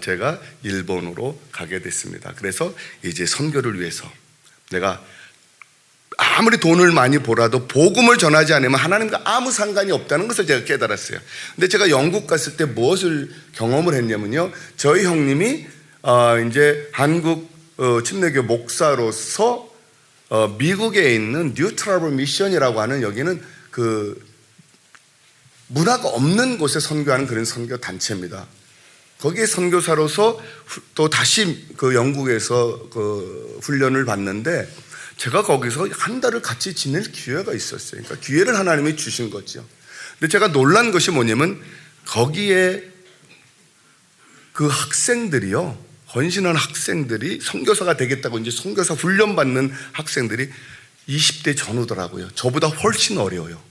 Speaker 2: 제가 일본으로 가게 됐습니다. 그래서 이제 선교를 위해서 내가 아무리 돈을 많이 벌어도 복음을 전하지 않으면 하나님과 아무 상관이 없다는 것을 제가 깨달았어요. 근데 제가 영국 갔을 때 무엇을 경험을 했냐면요. 저희 형님이 이제 한국 침례교 목사로서 미국에 있는 뉴트러블 미션이라고 하는 여기는 그 문화가 없는 곳에 선교하는 그런 선교 단체입니다. 거기에 선교사로서 또 다시 그 영국에서 그 훈련을 받는데 제가 거기서 한 달을 같이 지낼 기회가 있었어요. 그러니까 기회를 하나님이 주신 거죠. 근데 제가 놀란 것이 뭐냐면 거기에 그 학생들이요, 헌신한 학생들이 선교사가 되겠다고 이제 선교사 훈련 받는 학생들이 20대 전후더라고요. 저보다 훨씬 어려워요.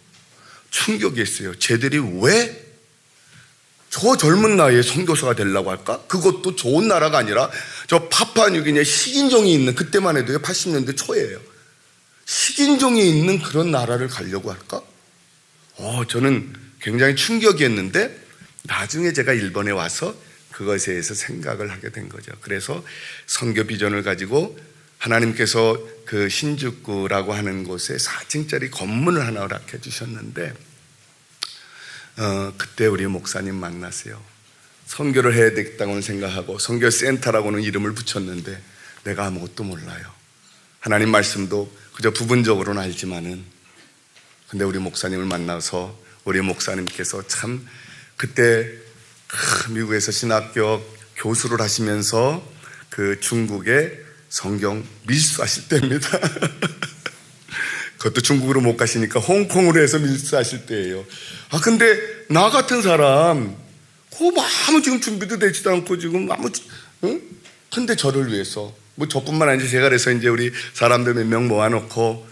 Speaker 2: 충격이었어요. 쟤들이 왜 저 젊은 나이에 선교사가 되려고 할까? 그것도 좋은 나라가 아니라 저 파푸아뉴기니아에 식인종이 있는, 그때만 해도요 80년대 초예요. 식인종이 있는 그런 나라를 가려고 할까? 저는 굉장히 충격이었는데 나중에 제가 일본에 와서 그것에 대해서 생각을 하게 된 거죠. 그래서 선교 비전을 가지고 하나님께서 그 신주쿠라고 하는 곳에 4층짜리 건물을 하나 허락해 주셨는데 그때 우리 목사님 만났어요. 선교를 해야 되겠다고는 생각하고 선교센터라고는 이름을 붙였는데 내가 아무것도 몰라요. 하나님 말씀도 그저 부분적으로는 알지만은, 근데 우리 목사님을 만나서 우리 목사님께서 참 그때 미국에서 신학교 교수를 하시면서 그 중국에 성경 밀수하실 때입니다. 그것도 중국으로 못 가시니까 홍콩으로 해서 밀수하실 때예요. 근데 나 같은 사람 아무 지금 준비도 되지도 않고 지금 근데 저를 위해서 저뿐만 아니라 제가 그래서 이제 우리 사람들 몇 명 모아놓고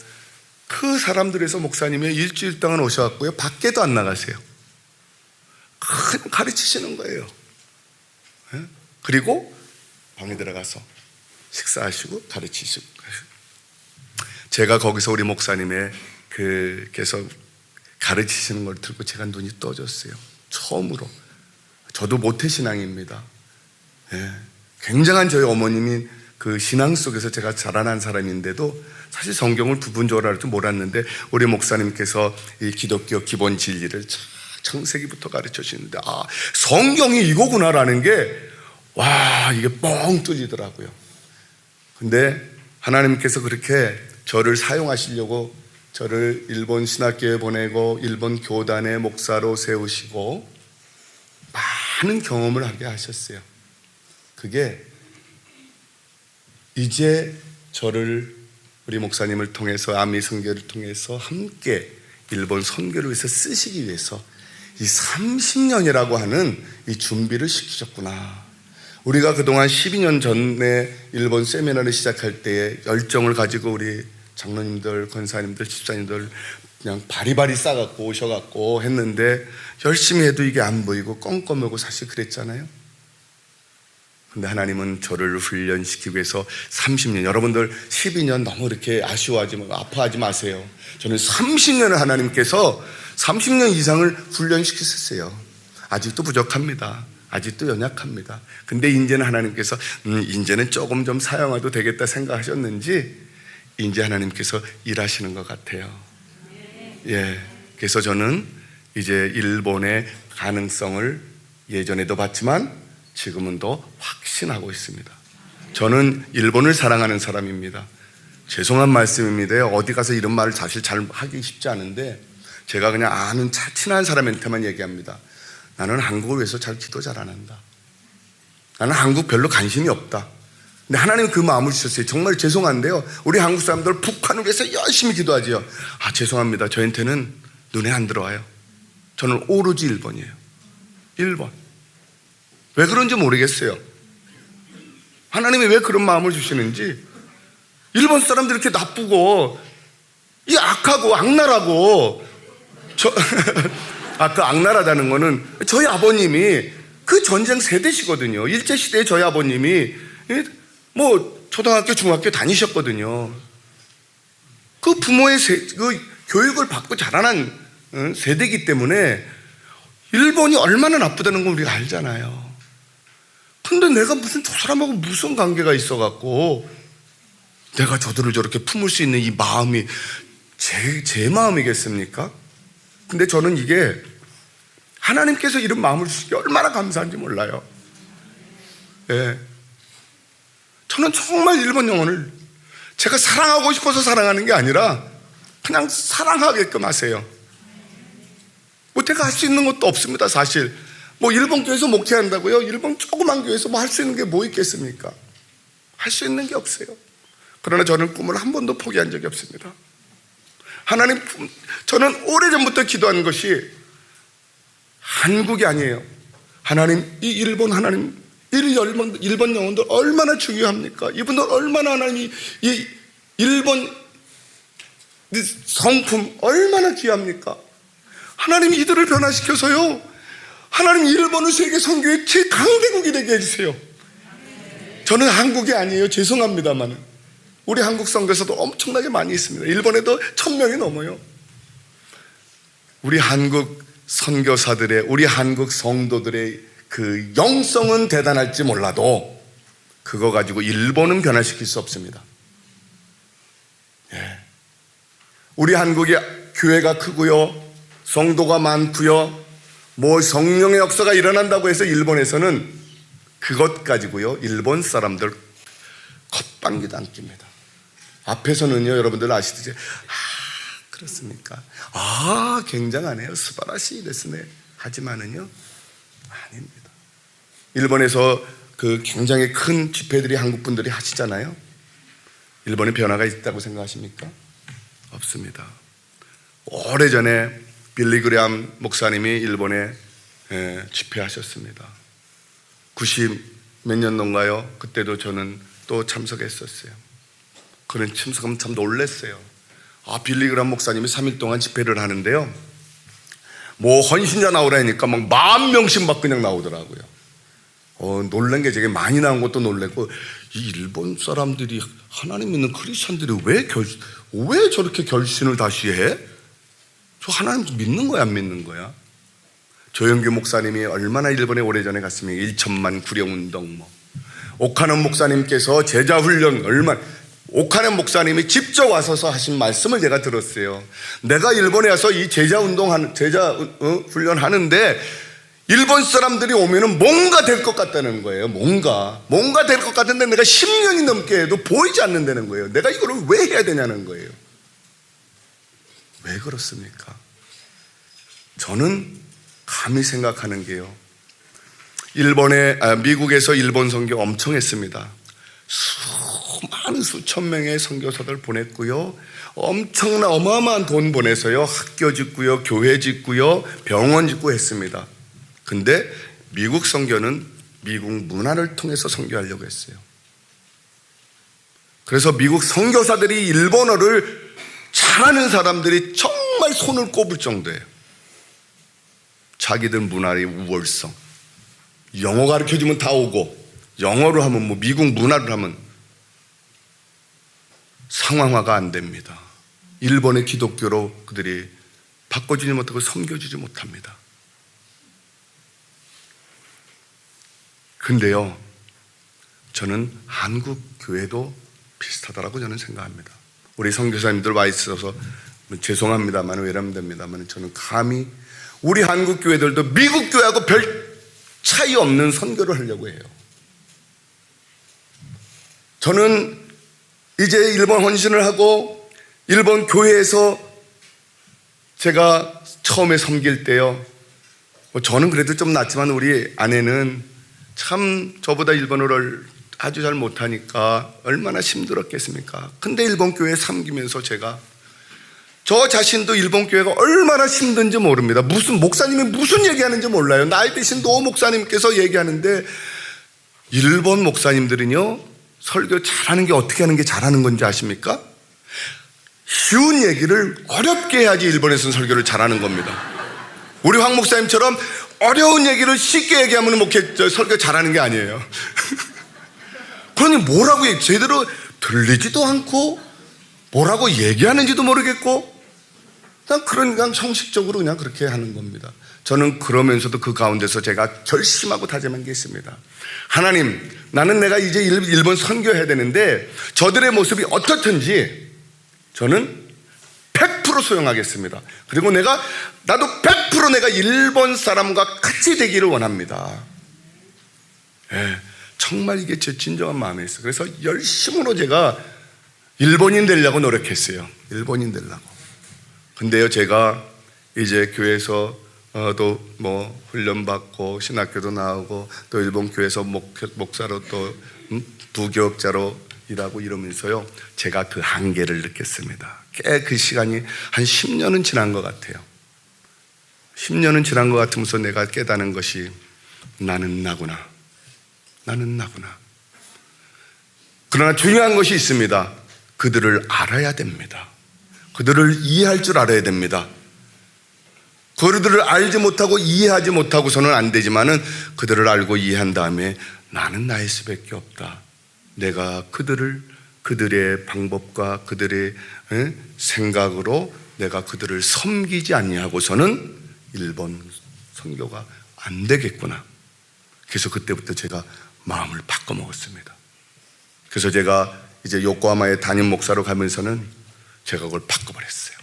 Speaker 2: 그 사람들에서 목사님이 일주일 동안 오셔갖고요 밖에도 안 나가세요. 그냥 가르치시는 거예요. 그리고 방에 들어가서 식사하시고 가르치시고. 제가 거기서 우리 목사님의 그께서 가르치시는 걸 들고 제가 눈이 떠졌어요. 처음으로. 저도 모태신앙입니다. 굉장한 저희 어머님이 그 신앙 속에서 제가 자라난 사람인데도 사실 성경을 부분적으로 할 줄 몰랐는데 우리 목사님께서 이 기독교 기본 진리를 창세기부터 가르쳐 주시는데 성경이 이거구나라는 게 이게 뻥 뚫리더라고요. 근데 하나님께서 그렇게 저를 사용하시려고 저를 일본 신학교에 보내고 일본 교단의 목사로 세우시고 많은 경험을 하게 하셨어요. 그게 이제 저를 우리 목사님을 통해서 아미 선교를 통해서 함께 일본 선교를 위해서 쓰시기 위해서 이 30년이라고 하는 이 준비를 시키셨구나. 우리가 그동안 12년 전에 일본 세미나를 시작할 때에 열정을 가지고 우리 장로님들, 권사님들, 집사님들 그냥 바리바리 싸갖고 오셔갖고 했는데 열심히 해도 이게 안 보이고 껌껌하고 사실 그랬잖아요. 근데 하나님은 저를 훈련시키기 위해서 30년, 여러분들 12년 너무 이렇게 아파하지 마세요. 저는 30년을 하나님께서 30년 이상을 훈련시키셨어요. 아직도 부족합니다. 아직도 연약합니다. 근데 이제는 하나님께서 이제는 조금 좀 사용해도 되겠다 생각하셨는지 이제 하나님께서 일하시는 것 같아요. 예, 그래서 저는 이제 일본의 가능성을 예전에도 봤지만 지금은 더 확신하고 있습니다. 저는 일본을 사랑하는 사람입니다. 죄송한 말씀입니다. 어디 가서 이런 말을 사실 잘 하기 쉽지 않은데 제가 그냥 아는 친한 사람한테만 얘기합니다. 나는 한국을 위해서 기도 잘 안 한다. 나는 한국 별로 관심이 없다. 근데 하나님 그 마음을 주셨어요. 정말 죄송한데요. 우리 한국 사람들 북한을 위해서 열심히 기도하지요. 죄송합니다. 저한테는 눈에 안 들어와요. 저는 오로지 일본이에요. 일본. 왜 그런지 모르겠어요. 하나님이 왜 그런 마음을 주시는지. 일본 사람들이 이렇게 나쁘고 이 악하고 악랄하고 그 악랄하다는 거는 저희 아버님이 그 전쟁 세대시거든요. 일제시대에 저희 아버님이 뭐 초등학교 중학교 다니셨거든요. 그 부모의 그 교육을 받고 자라난 세대이기 때문에 일본이 얼마나 나쁘다는 걸 우리가 알잖아요. 근데 내가 저 사람하고 무슨 관계가 있어갖고 내가 저들을 저렇게 품을 수 있는 이 마음이 제 마음이겠습니까? 근데 저는 이게 하나님께서 이런 마음을 주시기 얼마나 감사한지 몰라요. 예. 저는 정말 일본 영혼을 제가 사랑하고 싶어서 사랑하는 게 아니라 그냥 사랑하게끔 하세요. 뭐 제가 할 수 있는 것도 없습니다. 사실 뭐 일본 교회에서 목회한다고요? 일본 조그만 교회에서 뭐 할 수 있는 게 뭐 있겠습니까? 할 수 있는 게 없어요. 그러나 저는 꿈을 한 번도 포기한 적이 없습니다. 하나님, 저는 오래전부터 기도한 것이 한국이 아니에요. 하나님, 이 일본 하나님, 일본 영혼들 얼마나 중요합니까? 이분들 얼마나 하나님이 이 일본 성품 얼마나 귀합니까? 하나님 이들을 변화시켜서요, 하나님 일본을 세계 선교의 최강대국이 되게 해주세요. 저는 한국이 아니에요. 죄송합니다만 우리 한국 선교사도 엄청나게 많이 있습니다. 일본에도 1000명이 넘어요. 우리 한국 선교사들의, 우리 한국 성도들의 그 영성은 대단할지 몰라도 그거 가지고 일본은 변화시킬 수 없습니다. 예. 우리 한국의 교회가 크고요, 성도가 많고요, 뭐 성령의 역사가 일어난다고 해서 일본에서는 그것 가지고요 일본 사람들 겉방귀도 안 낍니다. 앞에서는요, 여러분들 아시듯이 그렇습니까? 굉장하네요. 스바라시 데스네. 하지만은요, 아닙니다. 일본에서 그 굉장히 큰 집회들이 한국 분들이 하시잖아요. 일본에 변화가 있다고 생각하십니까? 없습니다. 오래전에 빌리그램 목사님이 일본에 집회하셨습니다. 90 몇 년도인가요? 그때도 저는 또 참석했었어요. 그런 참석하면 참 놀랐어요. 빌리그램 목사님이 3일 동안 집회를 하는데요, 뭐 헌신자 나오라니까 막 10,000명씩 막 그냥 나오더라고요. 놀란 게 되게 많이 나온 것도 놀랐고, 이 일본 사람들이 하나님 믿는 크리스천들이 왜 저렇게 결신을 다시 해? 저 하나님 믿는 거야, 안 믿는 거야? 조영규 목사님이 얼마나 일본에 오래전에 갔습니까? 1천만 구령운동 오카노 목사님께서 제자훈련 오카노 목사님이 직접 와서서 하신 말씀을 제가 들었어요. 내가 일본에 와서 이 훈련 하는데 일본 사람들이 오면은 뭔가 될 것 같다는 거예요. 뭔가 될 것 같은데 내가 10년이 넘게 해도 보이지 않는다는 거예요. 내가 이거를 왜 해야 되냐는 거예요. 왜 그렇습니까? 저는 감히 생각하는 게요, 미국에서 일본 선교 엄청 했습니다. 수많은 수천 명의 선교사들 보냈고요, 엄청난 어마어마한 돈 보내서요, 학교 짓고요, 교회 짓고요, 병원 짓고 했습니다. 근데 미국 선교는 미국 문화를 통해서 선교하려고 했어요. 그래서 미국 선교사들이 일본어를 잘하는 사람들이 정말 손을 꼽을 정도예요. 자기들 문화의 우월성, 영어 가르쳐주면 다 오고, 영어로 하면 뭐 미국 문화를 하면 상황화가 안 됩니다. 일본의 기독교로 그들이 바꿔주지 못하고 섬겨주지 못합니다. 근데요, 저는 한국 교회도 비슷하다라고 저는 생각합니다. 우리 선교사님들 와 있어서 죄송합니다만, 외람됩니다만, 저는 감히 우리 한국 교회들도 미국 교회하고 별 차이 없는 선교를 하려고 해요. 저는 이제 일본 헌신을 하고 일본 교회에서 제가 처음에 섬길 때요, 저는 그래도 좀 낫지만 우리 아내는 참 저보다 일본어를 아주 잘 못하니까 얼마나 힘들었겠습니까? 근데 일본 교회에 섬기면서 제가 저 자신도 일본 교회가 얼마나 힘든지 모릅니다. 목사님이 무슨 얘기하는지 몰라요. 나이 드신 노 목사님께서 얘기하는데, 일본 목사님들은요, 설교 잘하는 게 어떻게 하는 게 잘하는 건지 아십니까? 쉬운 얘기를 어렵게 해야지 일본에서는 설교를 잘하는 겁니다. 우리 황 목사님처럼 어려운 얘기를 쉽게 얘기하면 설교 잘하는 게 아니에요. 그러니 뭐라고 제대로 들리지도 않고 뭐라고 얘기하는지도 모르겠고 그냥 형식적으로 그냥 그렇게 하는 겁니다. 저는 그러면서도 그 가운데서 제가 결심하고 다짐한 게 있습니다. 하나님, 나는 내가 이제 일본 선교해야 되는데 저들의 모습이 어떻든지 저는 100% 수용하겠습니다. 그리고 나도 100% 내가 일본 사람과 같이 되기를 원합니다. 정말 이게 제 진정한 마음이었어요. 그래서 열심으로 제가 일본인 되려고 노력했어요. 일본인 되려고. 근데요, 제가 이제 교회에서 또 뭐 훈련받고 신학교도 나오고 또 일본 교회에서 목사로 또 부교역자로 일하고 이러면서요, 제가 그 한계를 느꼈습니다. 꽤 그 시간이 한 10년은 지난 것 같아요. 10년은 지난 것 같으면서 내가 깨닫는 것이 나는 나구나. 그러나 중요한 것이 있습니다. 그들을 알아야 됩니다. 그들을 이해할 줄 알아야 됩니다. 그들을 알지 못하고 이해하지 못하고서는 안 되지만은 그들을 알고 이해한 다음에 나는 나일 수밖에 없다. 내가 그들의 방법과 그들의 생각으로 내가 그들을 섬기지 아니하고서는 일본 선교가 안 되겠구나. 그래서 그때부터 제가 마음을 바꿔 먹었습니다. 그래서 제가 이제 요코하마에 담임 목사로 가면서는 제가 그걸 바꿔버렸어요.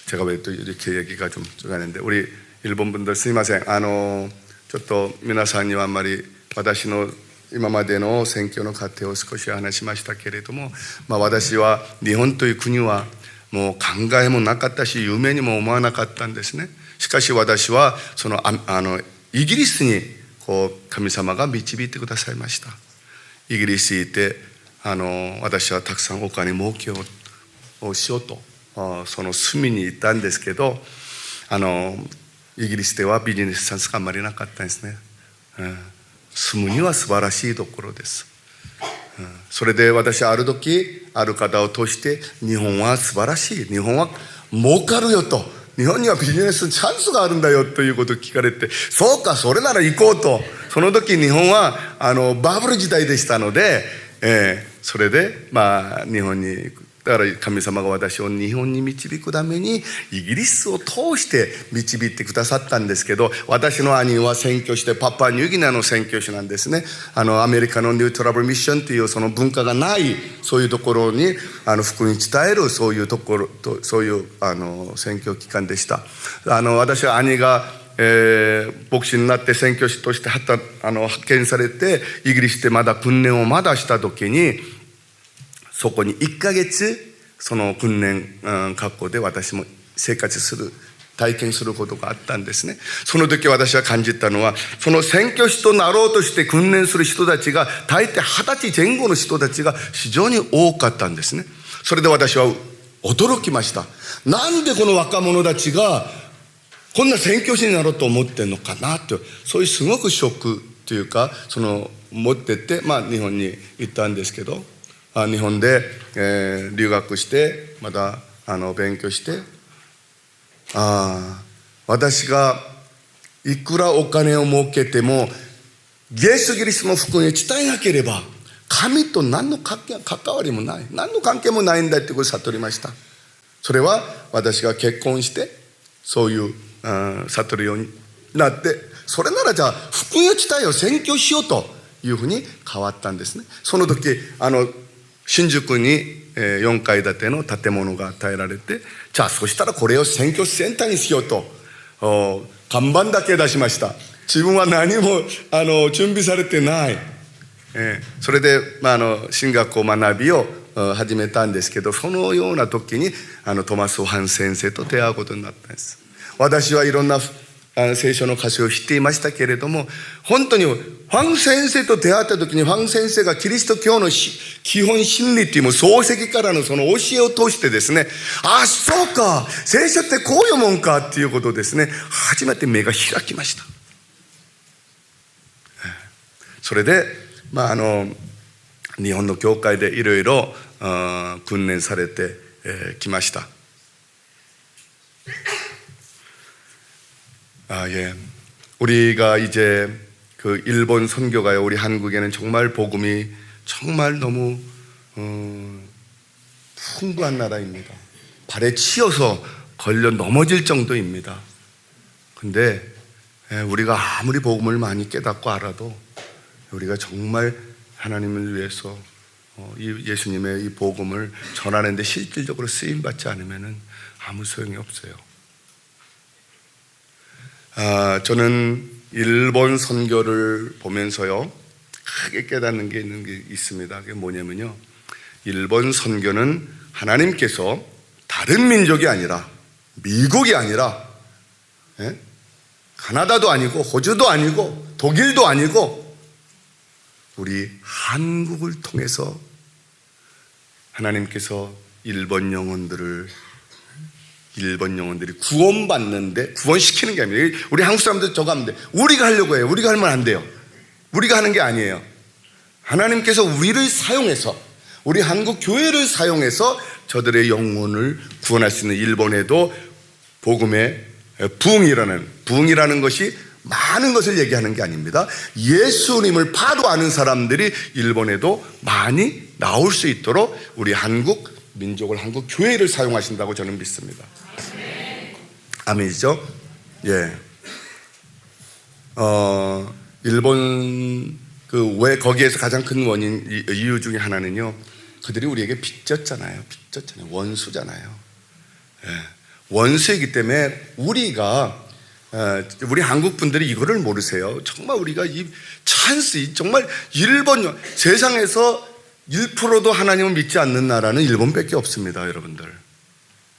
Speaker 2: 제가 왜 또 이렇게 얘기가 좀 가는데, 우리 일본 분들 스미마셍, ちょっと皆さんにはあんまり私の今までの宣教の過程を少し話しましたけれども、私は日本という国はもう考えもなかったし夢にも思わなかったんですね。しかし私はそのイギリスに神様が導いてくださいました。イギリスにいて私はたくさんお金儲けをしようとその隅にいたんですけど、イギリスではビジネスチャンスがあんまりなかったんですね。住むには素晴らしいところです。それで私ある時ある方を通して日本は素晴らしい、日本は儲かるよと、日本にはビジネスチャンスがあるんだよということを聞かれて、そうか、それなら行こうと。その時日本はバブル時代でしたので、それで日本にだから神様が私を日本に導くためにイギリスを通して導いてくださったんですけど、私の兄は宣教師でパプアニューギニアの宣教師なんですね。アメリカのニュートラブルミッションというその文化がないそういうところに福音に伝えるそういうところとそういう宣教機関でした。私は兄が牧師になって宣教師として派遣されてイギリスでまだ訓練をまだした時に、そこに1ヶ月その訓練学校で私も生活する体験することがあったんですね。その時私は感じたのは、その宣教師となろうとして訓練する人たちが大抵20歳前後の人たちが非常に多かったんですね。それで私は驚きました。なんでこの若者たちがこんな宣教師になろうと思ってんのかなと、そういうすごくショックというか、持ってって、日本に行ったんですけど、日本で、留学してまた勉強して、私がいくらお金を儲けてもイエス・キリストの福音を伝えなければ神と何の関わりもない、何の関係もないんだってことを悟りました。それは私が結婚してそういう悟るようになって、それならじゃあ福音を伝えよう、宣教しようというふうに変わったんですね。その時新宿に4階建ての建物が与えられて、じゃあそしたらこれを宣教センターにしようと看板だけ出しました。自分は何も準備されてない、それで、神学校学びを始めたんですけど、そのような時にトマス・オハン先生と出会うことになったんです。私はいろんな聖書の箇所を知っていましたけれども、本当にファン先生と出会った時に、ファン先生がキリスト教の基本真理という漱石からのその教えを通してですね、そうか、聖書ってこういうもんかっていうことをですね、初めて目が開きました。それで、日本の教会でいろいろ訓練されてきました。예. 우리가 이제 그 일본 선교가요, 우리 한국에는 정말 복음이 정말 너무 풍부한 나라입니다. 발에 치여서 걸려 넘어질 정도입니다. 근데 우리가 아무리 복음을 많이 깨닫고 알아도 우리가 정말 하나님을 위해서 예수님의 이 복음을 전하는데 실질적으로 쓰임받지 않으면 아무 소용이 없어요. 저는 일본 선교를 보면서요, 크게 깨닫는 게 있습니다. 그게 뭐냐면요, 일본 선교는 하나님께서 다른 민족이 아니라, 미국이 아니라, 가나다도 아니고, 호주도 아니고, 독일도 아니고, 우리 한국을 통해서 하나님께서 일본 영혼들이 구원받는데, 구원시키는 게 아니에요. 우리 한국 사람들 저거 하면 돼. 우리가 하려고 해요. 우리가 하면 안 돼요. 우리가 하는 게 아니에요. 하나님께서 우리를 사용해서, 우리 한국 교회를 사용해서 저들의 영혼을 구원할 수 있는, 일본에도 복음의 부흥이라는 것이 많은 것을 얘기하는 게 아닙니다. 예수님을 바로 아는 사람들이 일본에도 많이 나올 수 있도록 우리 한국 민족을, 한국 교회를 사용하신다고 저는 믿습니다. 아멘이죠? 예. 일본 왜 거기에서 가장 큰 이유 중에 하나는요, 그들이 우리에게 빚졌잖아요. 원수잖아요. 예. 원수이기 때문에 우리 한국 분들이 이거를 모르세요. 정말 우리가 이 찬스, 정말 일본, 세상에서 1%도 하나님을 믿지 않는 나라는 일본밖에 없습니다, 여러분들.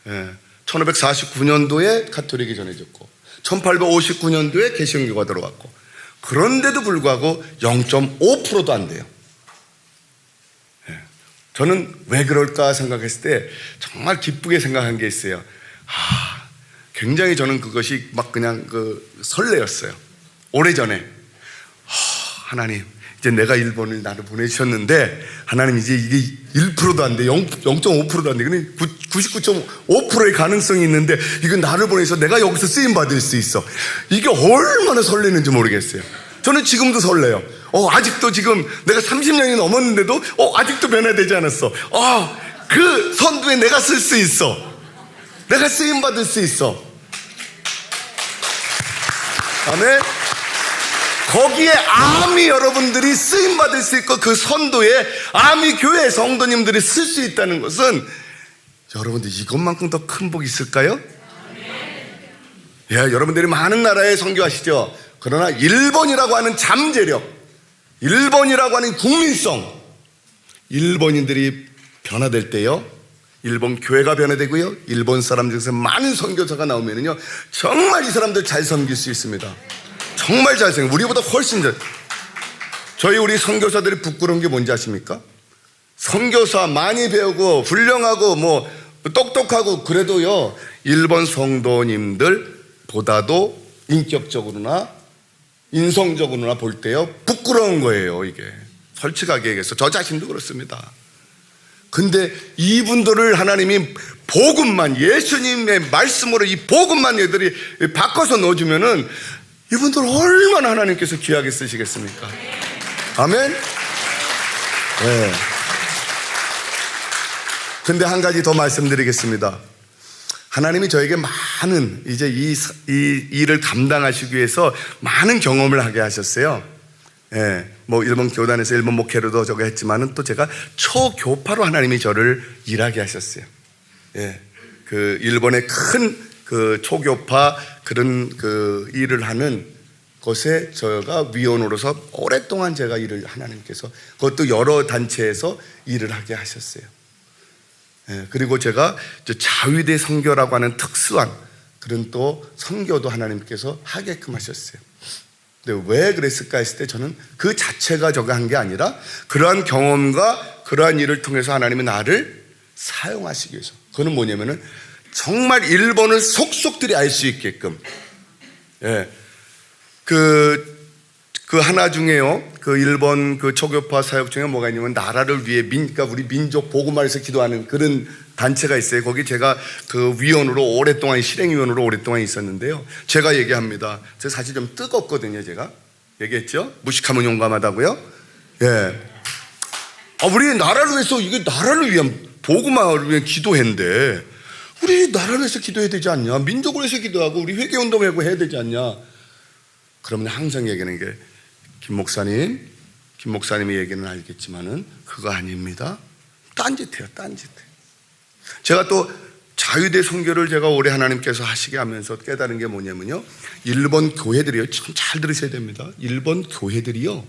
Speaker 2: 예. 1549년도에 가톨릭이 전해졌고 1859년도에 개신교가 들어왔고, 그런데도 불구하고 0.5%도 안 돼요. 예. 저는 왜 그럴까 생각했을 때 정말 기쁘게 생각한 게 있어요. 굉장히 저는 그것이 막 그냥 설레였어요. 오래전에 하나님, 이제 내가 일본을 나를 보내주셨는데, 하나님 이제 이게 1%도 안 돼, 0.5%도 안 돼, 99.5%의 가능성이 있는데 이거 나를 보내서 내가 여기서 쓰임받을 수 있어. 이게 얼마나 설레는지 모르겠어요. 저는 지금도 설레요. 아직도 지금 내가 30년이 넘었는데도 아직도 변화되지 않았어. 그 선두에 내가 쓸 수 있어. 내가 쓰임받을 수 있어. 아멘. 거기에 암이 여러분들이 쓰임받을 수 있고, 그 선도에 암이 교회 성도님들이 쓸 수 있다는 것은, 여러분들 이것만큼 더 큰 복이 있을까요? 예, 여러분들이 많은 나라에 선교하시죠. 그러나 일본이라고 하는 잠재력, 일본이라고 하는 국민성, 일본인들이 변화될 때요, 일본 교회가 변화되고요, 일본 사람 중에서 많은 선교사가 나오면요, 정말 이 사람들 잘 섬길 수 있습니다. 정말 잘 섬겨. 우리보다 훨씬 잘. 우리 선교사들이 부끄러운 게 뭔지 아십니까? 선교사 많이 배우고 훌륭하고 뭐 똑똑하고 그래도요, 일본 성도님들보다도 인격적으로나 인성적으로나 볼 때요, 부끄러운 거예요. 이게 솔직하게 얘기해서 저 자신도 그렇습니다. 근데 이분들을 하나님이 복음만, 예수님의 말씀으로 이 복음만 애들이 바꿔서 넣어주면은 이분들 얼마나 하나님께서 귀하게 쓰시겠습니까? 아멘? 네. 근데 한 가지 더 말씀드리겠습니다. 하나님이 저에게 많은, 이제 이 일을 감당하시기 위해서 많은 경험을 하게 하셨어요. 예, 뭐 일본 교단에서 일본 목회로도 저거 했지만은 또 제가 초교파로 하나님이 저를 일하게 하셨어요. 예, 그 일본의 큰 그 초교파 그런 그 일을 하는 곳에 제가 위원으로서 오랫동안 제가 일을 하나님께서, 그것도 여러 단체에서 일을 하게 하셨어요. 예, 그리고 제가 자위대 선교라고 하는 특수한 그런 또 선교도 하나님께서 하게끔 하셨어요. 근데 왜 그랬을까 했을 때 저는 그 자체가 저거 한 게 아니라 그러한 경험과 그러한 일을 통해서 하나님이 나를 사용하시기 위해서. 그거는 뭐냐면은 정말 일본을 속속들이 알 수 있게끔. 예. 그 하나 중에요, 그 일본 그 초교파 사역 중에 뭐가 있냐면 나라를 위해 그러니까 우리 민족 복음화를 위해서 기도하는 그런 단체가 있어요. 거기 제가 그 위원으로 오랫동안, 실행위원으로 오랫동안 있었는데요. 제가 얘기합니다. 제가 사실 좀 뜨겁거든요. 제가 얘기했죠. 무식하면 용감하다고요. 예. 우리 나라를 위해서, 이게 나라를 위한 복음화를 위한 기도했는데 우리 나라를 위해서 기도해야 되지 않냐? 민족을 위해서 기도하고 우리 회개운동하고 해야 되지 않냐? 그러면 항상 얘기하는 게 김 목사님의 얘기는 알겠지만은 그거 아닙니다. 딴짓해요, 딴짓해. 제가 또 자유대 선교를 제가 오래 하나님께서 하시게 하면서 깨달은 게 뭐냐면요, 일본 교회들이요, 참 잘 들으셔야 됩니다. 일본 교회들이요,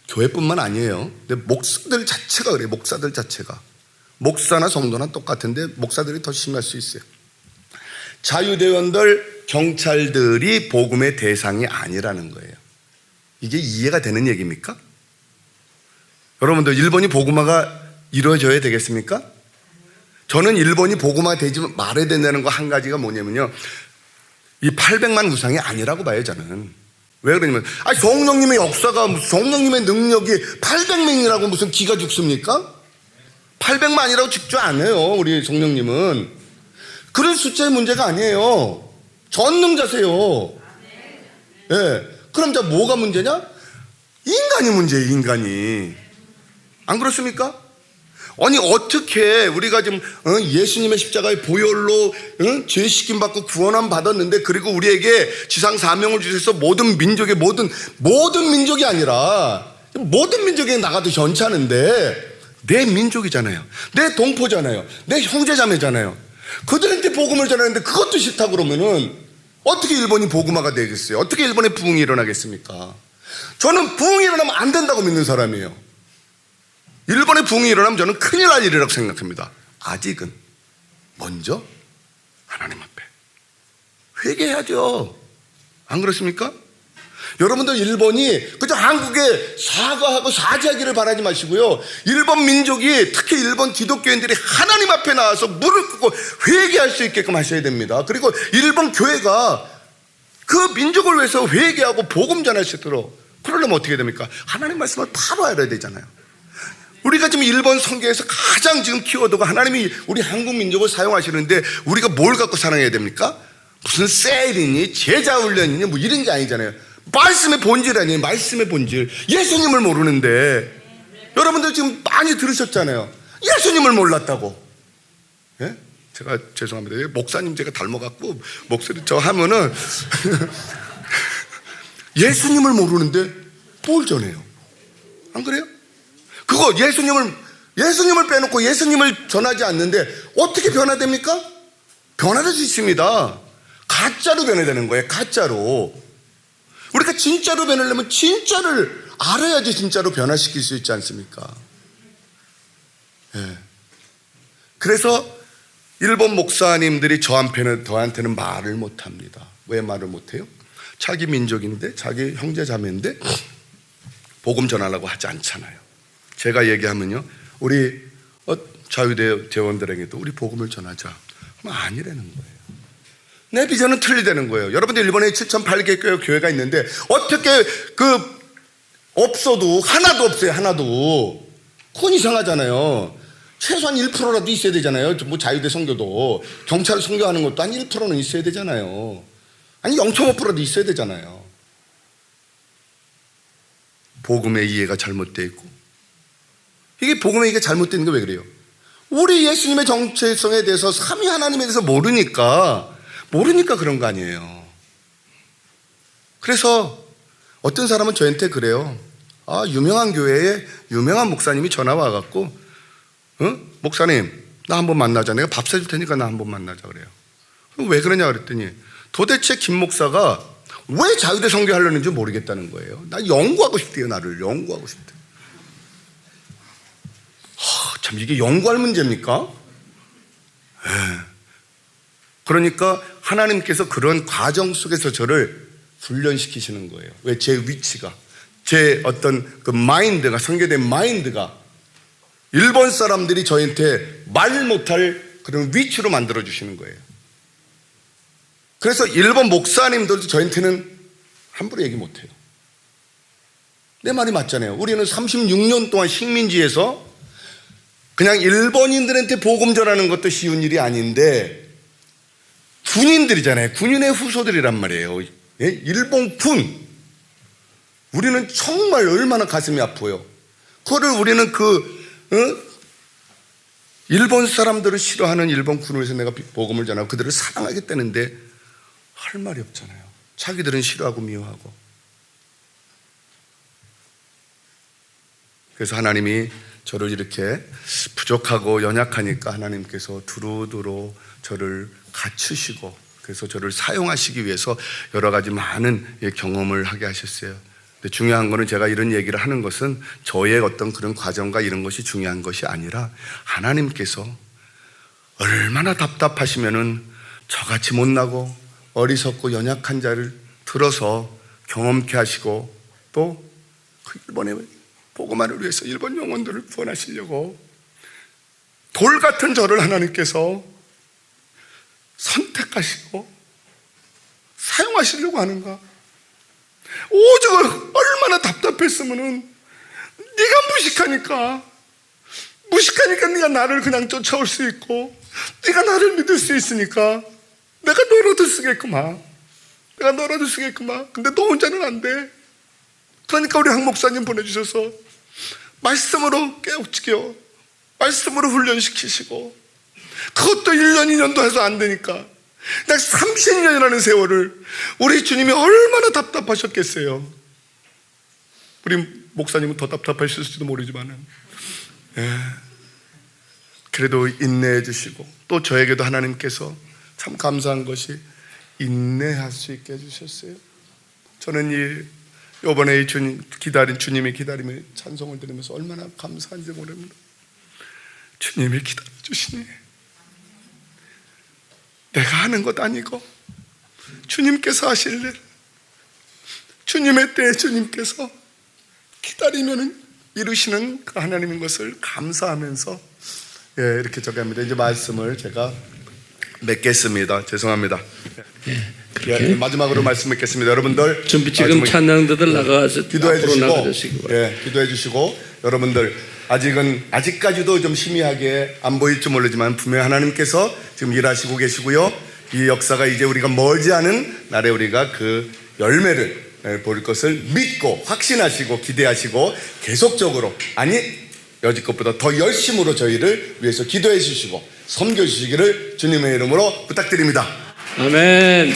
Speaker 2: 교회뿐만 아니에요. 근데 목사들 자체가 그래요. 목사들 자체가. 목사나 성도나 똑같은데 목사들이 더 심할 수 있어요. 자유대원들, 경찰들이 복음의 대상이 아니라는 거예요. 이게 이해가 되는 얘기입니까? 여러분들, 일본이 복음화가 이루어져야 되겠습니까? 저는 일본이 복음화 되지 말아야 된다는 거 한 가지가 뭐냐면요, 이 800만 우상이 아니라고 봐요, 저는. 왜 그러냐면, 성령님의 역사가, 성령님의 능력이 800명이라고 무슨 기가 죽습니까? 800만이라고 죽지 않아요, 우리 성령님은. 그런 숫자의 문제가 아니에요. 전능자세요. 예. 그럼 자, 뭐가 문제냐? 인간이 문제예요, 인간이. 안 그렇습니까? 아니, 어떻게 우리가 지금 예수님의 십자가의 보혈로 죄식임 받고 구원함 받았는데, 그리고 우리에게 지상 사명을 주셔서 모든 민족의 모든 민족이 아니라 모든 민족에 나가도 괜찮은데 내 민족이잖아요, 내 동포잖아요, 내 형제자매잖아요. 그들한테 복음을 전하는데 그것도 싫다고 그러면은 어떻게 일본이 복음화가 되겠어요? 어떻게 일본에 부흥이 일어나겠습니까? 저는 부흥이 일어나면 안 된다고 믿는 사람이에요. 일본에 부흥이 일어나면 저는 큰일 날 일이라고 생각합니다. 아직은 먼저 하나님 앞에 회개해야죠. 안 그렇습니까? 여러분들, 일본이 그저 한국에 사과하고 사죄하기를 바라지 마시고요, 일본 민족이, 특히 일본 기독교인들이 하나님 앞에 나와서 무릎 꿇고 회개할 수 있게끔 하셔야 됩니다. 그리고 일본 교회가 그 민족을 위해서 회개하고 복음 전할 수 있도록, 그러려면 어떻게 됩니까? 하나님 말씀을 바로 알아야 되잖아요. 우리가 지금 일본 선교에서 가장 지금 키워드가 하나님이 우리 한국 민족을 사용하시는데 우리가 뭘 갖고 사랑해야 됩니까? 무슨 세일이니 제자훈련이니 뭐 이런 게 아니잖아요. 말씀의 본질 아니에요. 말씀의 본질. 예수님을 모르는데, 여러분들 지금 많이 들으셨잖아요. 예수님을 몰랐다고. 예? 제가 죄송합니다. 목사님 제가 닮아갖고 목소리 저 하면은 예수님을 모르는데 뭘 전해요? 안 그래요? 그거 예수님을 빼놓고 예수님을 전하지 않는데 어떻게 변화됩니까? 변화될 수 있습니다. 가짜로 변화되는 거예요. 가짜로. 우리가 진짜로 변하려면 진짜를 알아야지 진짜로 변화시킬 수 있지 않습니까? 예. 그래서 일본 목사님들이 저한테는 말을 못합니다. 왜 말을 못해요? 자기 민족인데, 자기 형제 자매인데 복음 전하려고 하지 않잖아요. 제가 얘기하면요, 우리 자유대 대원들에게도 우리 복음을 전하자 하면 아니라는 거예요. 내 비전은 틀리다는 거예요. 여러분들 일본에 7,800개 교회가 있는데 어떻게 없어도 하나도 없어요. 하나도. 그건 이상하잖아요. 최소한 1%라도 있어야 되잖아요. 뭐 자유대 선교도 경찰 선교하는 것도 한 1%는 있어야 되잖아요. 아니 0.5%라도 있어야 되잖아요. 복음의 이해가 잘못되어 있고, 이게 복음의 이해가 잘못되어 있는 게 왜 그래요? 우리 예수님의 정체성에 대해서, 삼위 하나님에 대해서 모르니까 그런 거 아니에요. 그래서 어떤 사람은 저한테 그래요. 유명한 교회에 유명한 목사님이 전화 와갖고, 목사님, 나 한번 만나자. 내가 밥 사줄 테니까 나 한번 만나자 그래요. 왜 그러냐 그랬더니 도대체 김 목사가 왜 자유대 선교하려는지 모르겠다는 거예요. 나 연구하고 싶대요. 나를 연구하고 싶대. 참 이게 연구할 문제입니까? 그러니까 하나님께서 그런 과정 속에서 저를 훈련시키시는 거예요. 왜? 제 위치가, 제 어떤 그 마인드가, 선교된 마인드가 일본 사람들이 저한테 말 못할 그런 위치로 만들어 주시는 거예요. 그래서 일본 목사님들도 저한테는 함부로 얘기 못해요. 내 말이 맞잖아요. 우리는 36년 동안 식민지에서 그냥 일본인들한테 복음 전하는 것도 쉬운 일이 아닌데, 군인들이잖아요. 군인의 후손들이란 말이에요. 예? 일본 군. 우리는 정말 얼마나 가슴이 아파요. 그거를 우리는 일본 사람들을 싫어하는 일본 군을 위해서 내가 복음을 전하고 그들을 사랑하겠다는데 할 말이 없잖아요. 자기들은 싫어하고 미워하고. 그래서 하나님이 저를 이렇게 부족하고 연약하니까 하나님께서 두루두루 저를 갖추시고, 그래서 저를 사용하시기 위해서 여러 가지 많은 경험을 하게 하셨어요. 근데 중요한 거는, 제가 이런 얘기를 하는 것은 저의 어떤 그런 과정과 이런 것이 중요한 것이 아니라, 하나님께서 얼마나 답답하시면은 저같이 못나고 어리석고 연약한 자를 들어서 경험케 하시고, 또 그 일본의 복음화를 위해서 일본 영혼들을 구원하시려고 돌 같은 저를 하나님께서 선택하시고 사용하시려고 하는가? 오직 얼마나 답답했으면은, 네가 무식하니까 네가 나를 그냥 쫓아올 수 있고, 네가 나를 믿을 수 있으니까 내가 너라도 쓰겠구만. 근데 너 혼자는 안 돼. 그러니까 우리 한 목사님 보내주셔서 말씀으로 깨우치고, 말씀으로 훈련시키시고, 그것도 1년 2년도 해서 안 되니까 딱 30년이라는 세월을 우리 주님이 얼마나 답답하셨겠어요. 우리 목사님은 더 답답하셨을지도 모르지만은, 그래도 인내해 주시고, 또 저에게도 하나님께서 참 감사한 것이 인내할 수 있게 해주셨어요. 저는 이번에 주님이 기다림의 찬송을 들으면서 얼마나 감사한지 모릅니다. 주님이 기다려주시니, 내가 하는 것 아니고 주님께서 하실 일, 주님의 때에 주님께서 기다리면 이루시는 그 하나님인 것을 감사하면서 이렇게 적합니다. 이제 말씀을 제가 맺겠습니다. 죄송합니다. 마지막으로 말씀 맺겠습니다. 여러분들
Speaker 1: 지금 찬양자들 나가서
Speaker 2: 기도해
Speaker 1: 앞으로
Speaker 2: 주시고,
Speaker 1: 나가주시기 바랍니다.
Speaker 2: 기도해 주시고, 여러분들 아직까지도 좀 희미하게 안 보일지 모르지만 분명히 하나님께서 지금 일하시고 계시고요. 이 역사가 이제 우리가 멀지 않은 날에 우리가 그 열매를 볼 것을 믿고 확신하시고 기대하시고, 계속적으로, 아니 여지껏보다 더 열심으로 저희를 위해서 기도해 주시고 섬겨 주시기를 주님의 이름으로 부탁드립니다.
Speaker 1: 아멘.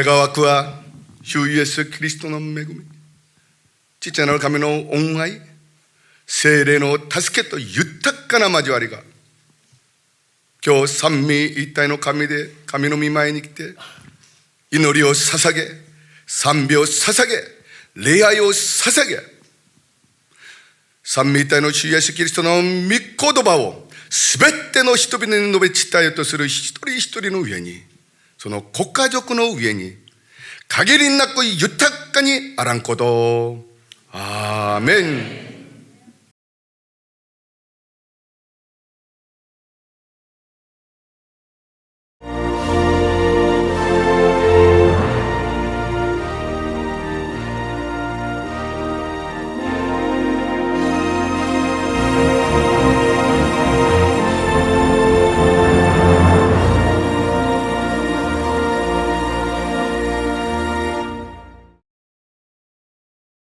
Speaker 2: 願わくは主イエスキリストの恵み、父なる神の恩愛、聖霊の助けと豊かな交わりが、今日三位一体の神で神の御前に来て祈りを捧げ、賛美を捧げ、礼拝を捧げ、三位一体の主イエスキリストの御言葉をすべての人々に述べ伝えようとする一人一人の上に、そのご家族の上に限りなく豊かにあらんこと。アーメン。